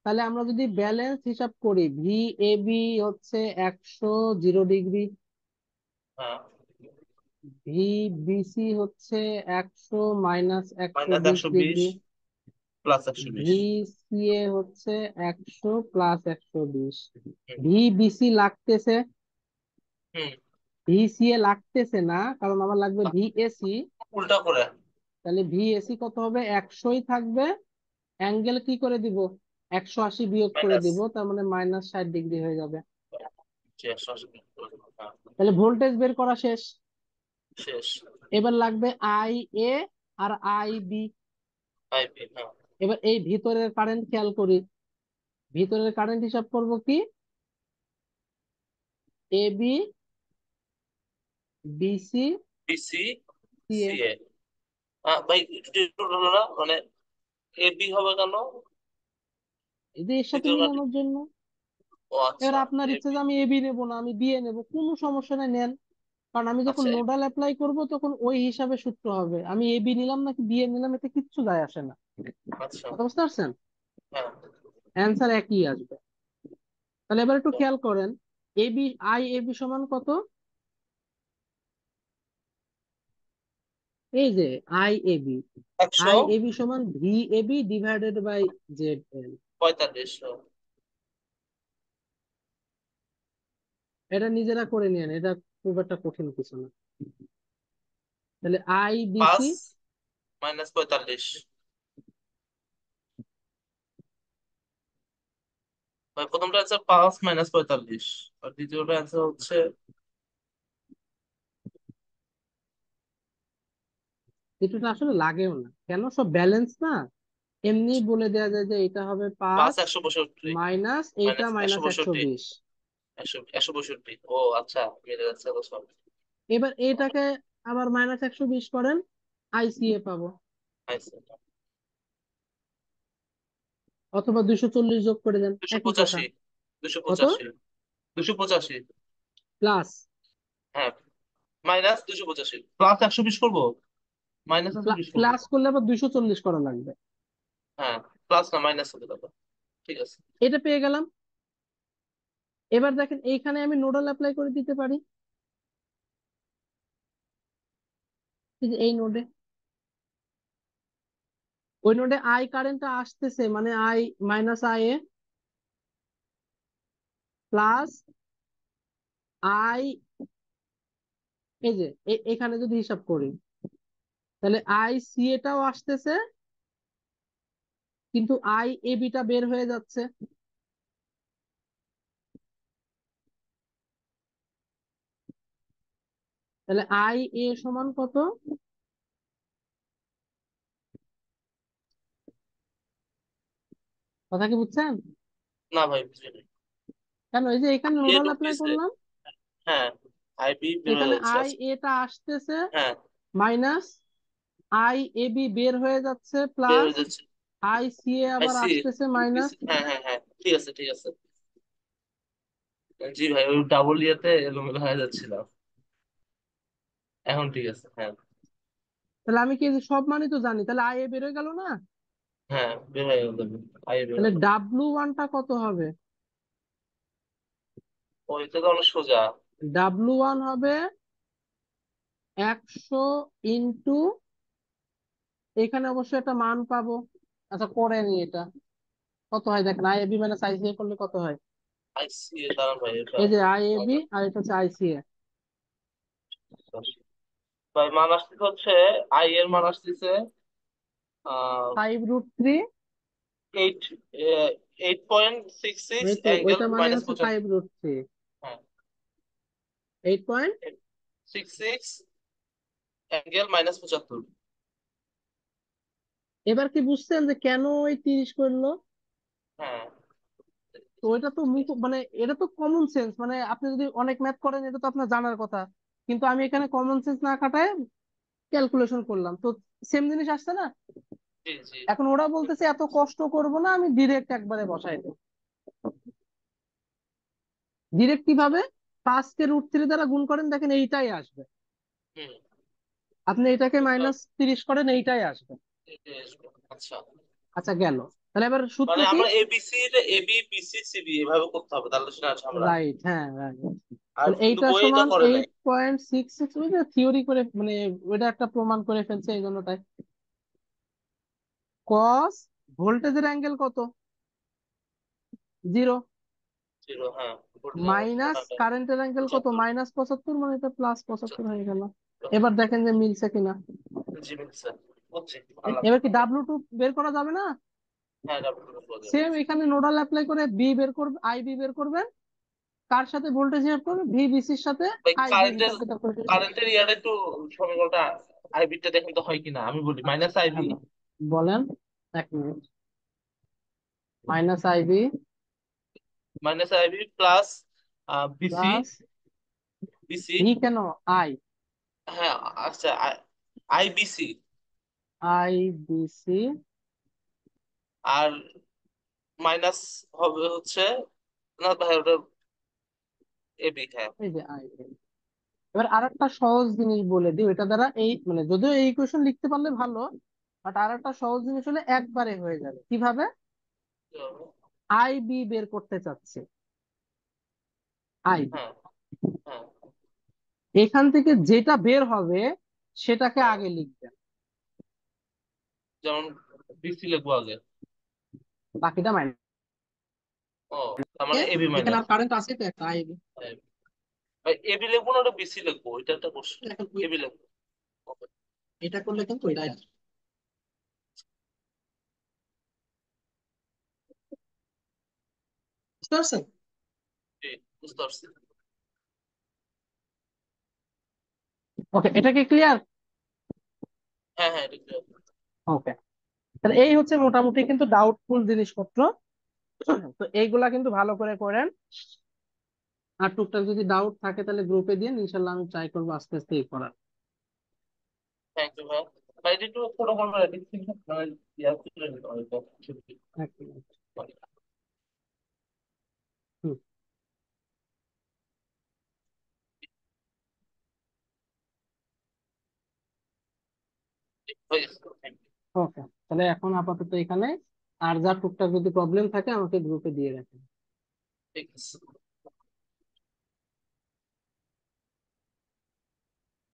তাহলে আমরা যদি ব্যালেন্স হিসাব করি, ভি এ বি হচ্ছে 100 ডিগ্রি, হ্যাঁ, ভি বিসি হচ্ছে 100 - minus 120 120 degree, plus 120। V C A হচ্ছে 100 + 120, ভি বিসি লাগতেছে, হুম। ভি সি এ লাগতেছে না কারণ আমার লাগবে ভি এসি। উল্টা করে তাহলে ভি এসি কত হবে, 100ই থাকবে, অ্যাঙ্গেল কি করে দিব, 180 বিয়োগ করে মাইনাস দিব, তার মানে -60 ডিগ্রি হয়ে যাবে। 180 করে দেবো, হ্যাঁ। তাহলে ভোল্টেজ বের করা শেষ। শেষ। এবার লাগবে আই এ আর আই বি। আইপি, হ্যাঁ। এবার এই ভিতরের কারেন্ট খেয়াল করি, ভিতরের কারেন্ট হিসাব করব কি, A B BC BC C A. CA. ভাই একটু একটু হলো না, মানে এবি হবে কেন? এই যে এর সাথে দ্বিতীয় কাটি। মিলানোর জন্য। ও এবার আচ্ছা, আপনার ইচ্ছে এবি। যে আমি এবি নেবো না, আমি বিএ নেবো, কোনো সমস্যা নাই, নেন। কারণ আমি যখন আচ্ছা, নোডাল অ্যাপ্লাই করব তখন ওই হিসাবে সূত্র হবে, আমি এবি নিলাম নাকি বিএ নিলাম এতে কিচ্ছু যায় আসে না। আচ্ছা, কথা বুঝতে পারছেন? হ্যাঁ। অ্যান্সার একই আসবে। তাহলে এবার একটু তো খেয়াল করেন, এবি আই এবি সমান কত, এই যে আই এবি, 100 আই এবি সমান V AB divided by Z L. 45। এটা নিজেরা করে নিয়েন, এটা খুব একটা কঠিন কিছু না। তাহলে আই পাঁচ বিসি, মাইনাস 45। ভাই প্রথমটা অ্যান্সার 5 - 45, আর দ্বিতীয়টা অ্যান্সার হচ্ছে কিছুটা আসলে লাগেও না, কেন সব ব্যালেন্স না, এমনি বলে দেওয়া যায় যে এটা হবে পাঁচ 5 162 মাইনাস এইটা মাইনাস একশো মাইনাস একশো পঁয়ষট্টি বিশ 162। ও আচ্ছা, মিলে যাচ্ছে তো সব। এবার এইটাকে আবার -120 করেন, আইসিএ পাবো, আচ্ছা, অথবা 240 যোগ করে দেন, দুশো একই কথা। পঁচাশি দুশো কত, পঁচাশি 285। প্লাস, হ্যাঁ, মাইনাস 285 প্লাস 120 করবো, মাইনাস 120 করবো। প্লাস করলে আবার 240 করা লাগবে। হ্যাঁ, প্লাস না মাইনাস হতে হবে। ঠিক আছে। এটা পেয়ে গেলাম। এবার দেখেন এইখানে আমি নোডাল অ্যাপ্লাই করে দিতে পারি, এই যে এই নোডে, ওই নোডে আই কারেন্টটা আসতেছে, মানে I -I A plus I, এই যে এখানে যদি হিসাব করি তাহলে আই সি এটাও আসতেছে, কিন্তু আই এ বিটা বের হয়ে যাচ্ছে। তাহলে আই এ সমান কত, কথা কি বুঝছেন? না ভাই বুঝিনি। কেন, এই যে এখানে এ নোডাল রুট অ্যাপ্লাই দিছে। করলাম, হ্যাঁ, আইপি বের হয়ে এখানে যাচ্ছে, আই আচ্ছা। এটা আসতেছে, হ্যাঁ, মাইনাস আই এ বি বের হয়ে যাচ্ছে, বের প্লাস হয়ে যাচ্ছে। আই সি এ আবার আইসি, আসতেছে মাইনাস। হ্যাঁ হ্যাঁ হ্যাঁ, ঠিক আছে ঠিক আছে। জি ভাই, ওই ডাবল ইয়েতে এলোমেলো হয়ে যাচ্ছিলাম। এখন ঠিক আছে, হ্যাঁ। তাহলে আমি কি এই যে সব মানই তো জানি, তাহলে আই এ বের হয়ে গেল না? হ্যাঁ, বের হয়ে গেল। আই বের তাহলে হলো। ডাব্লু ওয়ানটা কত হবে, ওইটা তো অনেক সোজা। ডাব্লু ওয়ান হবে 100 ইন্টু, এখানে অবশ্যই একটা মান পাবো, আচ্ছা করে নি এটা, কত হয় দেখেন, I A B minus I C A করলে কত হয়, আইসি দাঁড়ান ভাই, এটা এই যে আই এ বি আর এটা হচ্ছে আইসিএ। ভাই মান আসতেছে হচ্ছে, আই এর মান আসতেছে 5√3, 8, 8.66 এই তো অ্যাঙ্গেল ওইটা মানে মাইনাস হচ্ছে 75। 5√3, হ্যাঁ, 8 66 অ্যাঙ্গেল -75। এবার কি বুঝছেন যে কেন ওই 30 করলো? হ্যাঁ, তো এটা তো মুখ মানে এটা তো কমন সেন্স, মানে আপনি যদি অনেক ম্যাথ করেন এটা তো আপনার জানার কথা, কিন্তু আমি এখানে কমন সেন্স না খাটায় ক্যালকুলেশন করলাম, তো সেম জিনিস আসছে না। জি জি। এখন ওরা বলতেছে এত কষ্ট করব না, আমি ডিরেক্ট একবারে বসাই দেব। ডিরেক্ট কিভাবে? 5 কে √3 দ্বারা গুণ করেন, দেখেন এইটাই আসবে। হুম। আপনি এটাকে বুঝতে পারছি। -30 করেন, এইটাই আসবে। এটাই আসবে। আচ্ছা, আচ্ছা, গেল। তাহলে এবার সূত্র মানে কি? আমরা এবিসি এবি বিসি সিবি এভাবে করতে হবে, তাহলে সেটা ঝামেলা। রাইট, হ্যাঁ, right. আর তাহলে কিন্তু এইটা বইয়ে এটা সমান করে নাই। 8.66, ওই যে থিওরি করে, মানে ওইটা একটা প্রমাণ করে ফেলছে, এই জন্য তাই। কস ভোল্টেজের অ্যাঙ্গেল কত? 0। ছিল, হ্যাঁ। মাইনাস কারেন্টের অ্যাঙ্গেল কত? 75। -75, মানে এটা +75 হয়ে গেল। 75। এবার দেখেন যে মিলছে কিনা। জি মিলছে। বুঝছি, ভালো এবার কি লাগছে। W2 বের করা যাবে না? হ্যাঁ, ডাব্লিউ বলে। সেম এখানে নোডাল অ্যাপ্লাই করে বি বের করবে, আইবি বের করবেন। কার সাথে ভোল্টেজ হিসাব করবে? ভিবিসির সাথে ভাই আইবি কারেন্টের হিসাব কিতাব করে। কারেন্টের ইয়ার একটু সমীকরণটা আইবিটা দেখেন তো হয় কিনা, আমি বলি আচ্ছা, মাইনাস আইবি। হ্যালো, বলেন, 1 minute. -IB minus IB plus BC plus BC. V, কেন আই? হ্যাঁ, আচ্ছা, আইবিসি। IBC। আর মাইনাস হবে হচ্ছে, না ভাই ওটা এবি, হ্যাঁ। এই যে আই। এবার আরেকটা সহজ জিনিস বলে দিই, ওইটা দ্বারা এই, মানে যদিও এই ইকুয়েশন লিখতে পারলে ভালো, বাট আরেকটা সহজ জিনিস হলে একবারে হয়ে যাবে। কিভাবে? আইবি বের করতে চাচ্ছি, আইবি। হ্যাঁ, হ্যাঁ, এখান থেকে যেটা বের হবে সেটাকে হ্যাঁ। আগে লিখবেন, যেমন বিসি লিখবো আগে। বাকিটা মাইনাস। ও, তার মানে এবি এখানে মাইনাস। আর কারেন্ট আছে তো একটা আইবি। ভাই এবি লিখবো না ওটা বিসি লিখবো, ওইটা একটা কোশ্চেন। এখন এবি লিখবো। এটা করলে কিন্তু এটাই আসবে। বুঝতে পারছেন? জি, বুঝতে পারছি। ওকে, এটা কি ক্লিয়ার? হ্যাঁ, হ্যাঁ, এটা clear। ওকে, তাহলে এই হচ্ছে মোটামুটি কিন্তু ডাউটফুল জিনিসপত্র। তো এইগুলা কিন্তু ভালো করে করেন। আর টুকটাক যদি ডাউট থাকে তাহলে গ্রুপে দিয়ে, ইনশাল্লাহ আমি ট্রাই করবো আস্তে আস্তে এই করার। থ্যাংক ইউ ভাই। ভাই এটা একটু ছোট করবেন, এডিট মানে ইয়া করে নিতে হবে তো। 1 মিনিট। হুম। হয়ে গেছে। Thank you। ওকে, তাহলে এখন আপাতত এখানে, আর যা টুকটাক যদি প্রবলেম থাকে আমাকে গ্রুপে দিয়ে রাখেন। ঠিক আছে।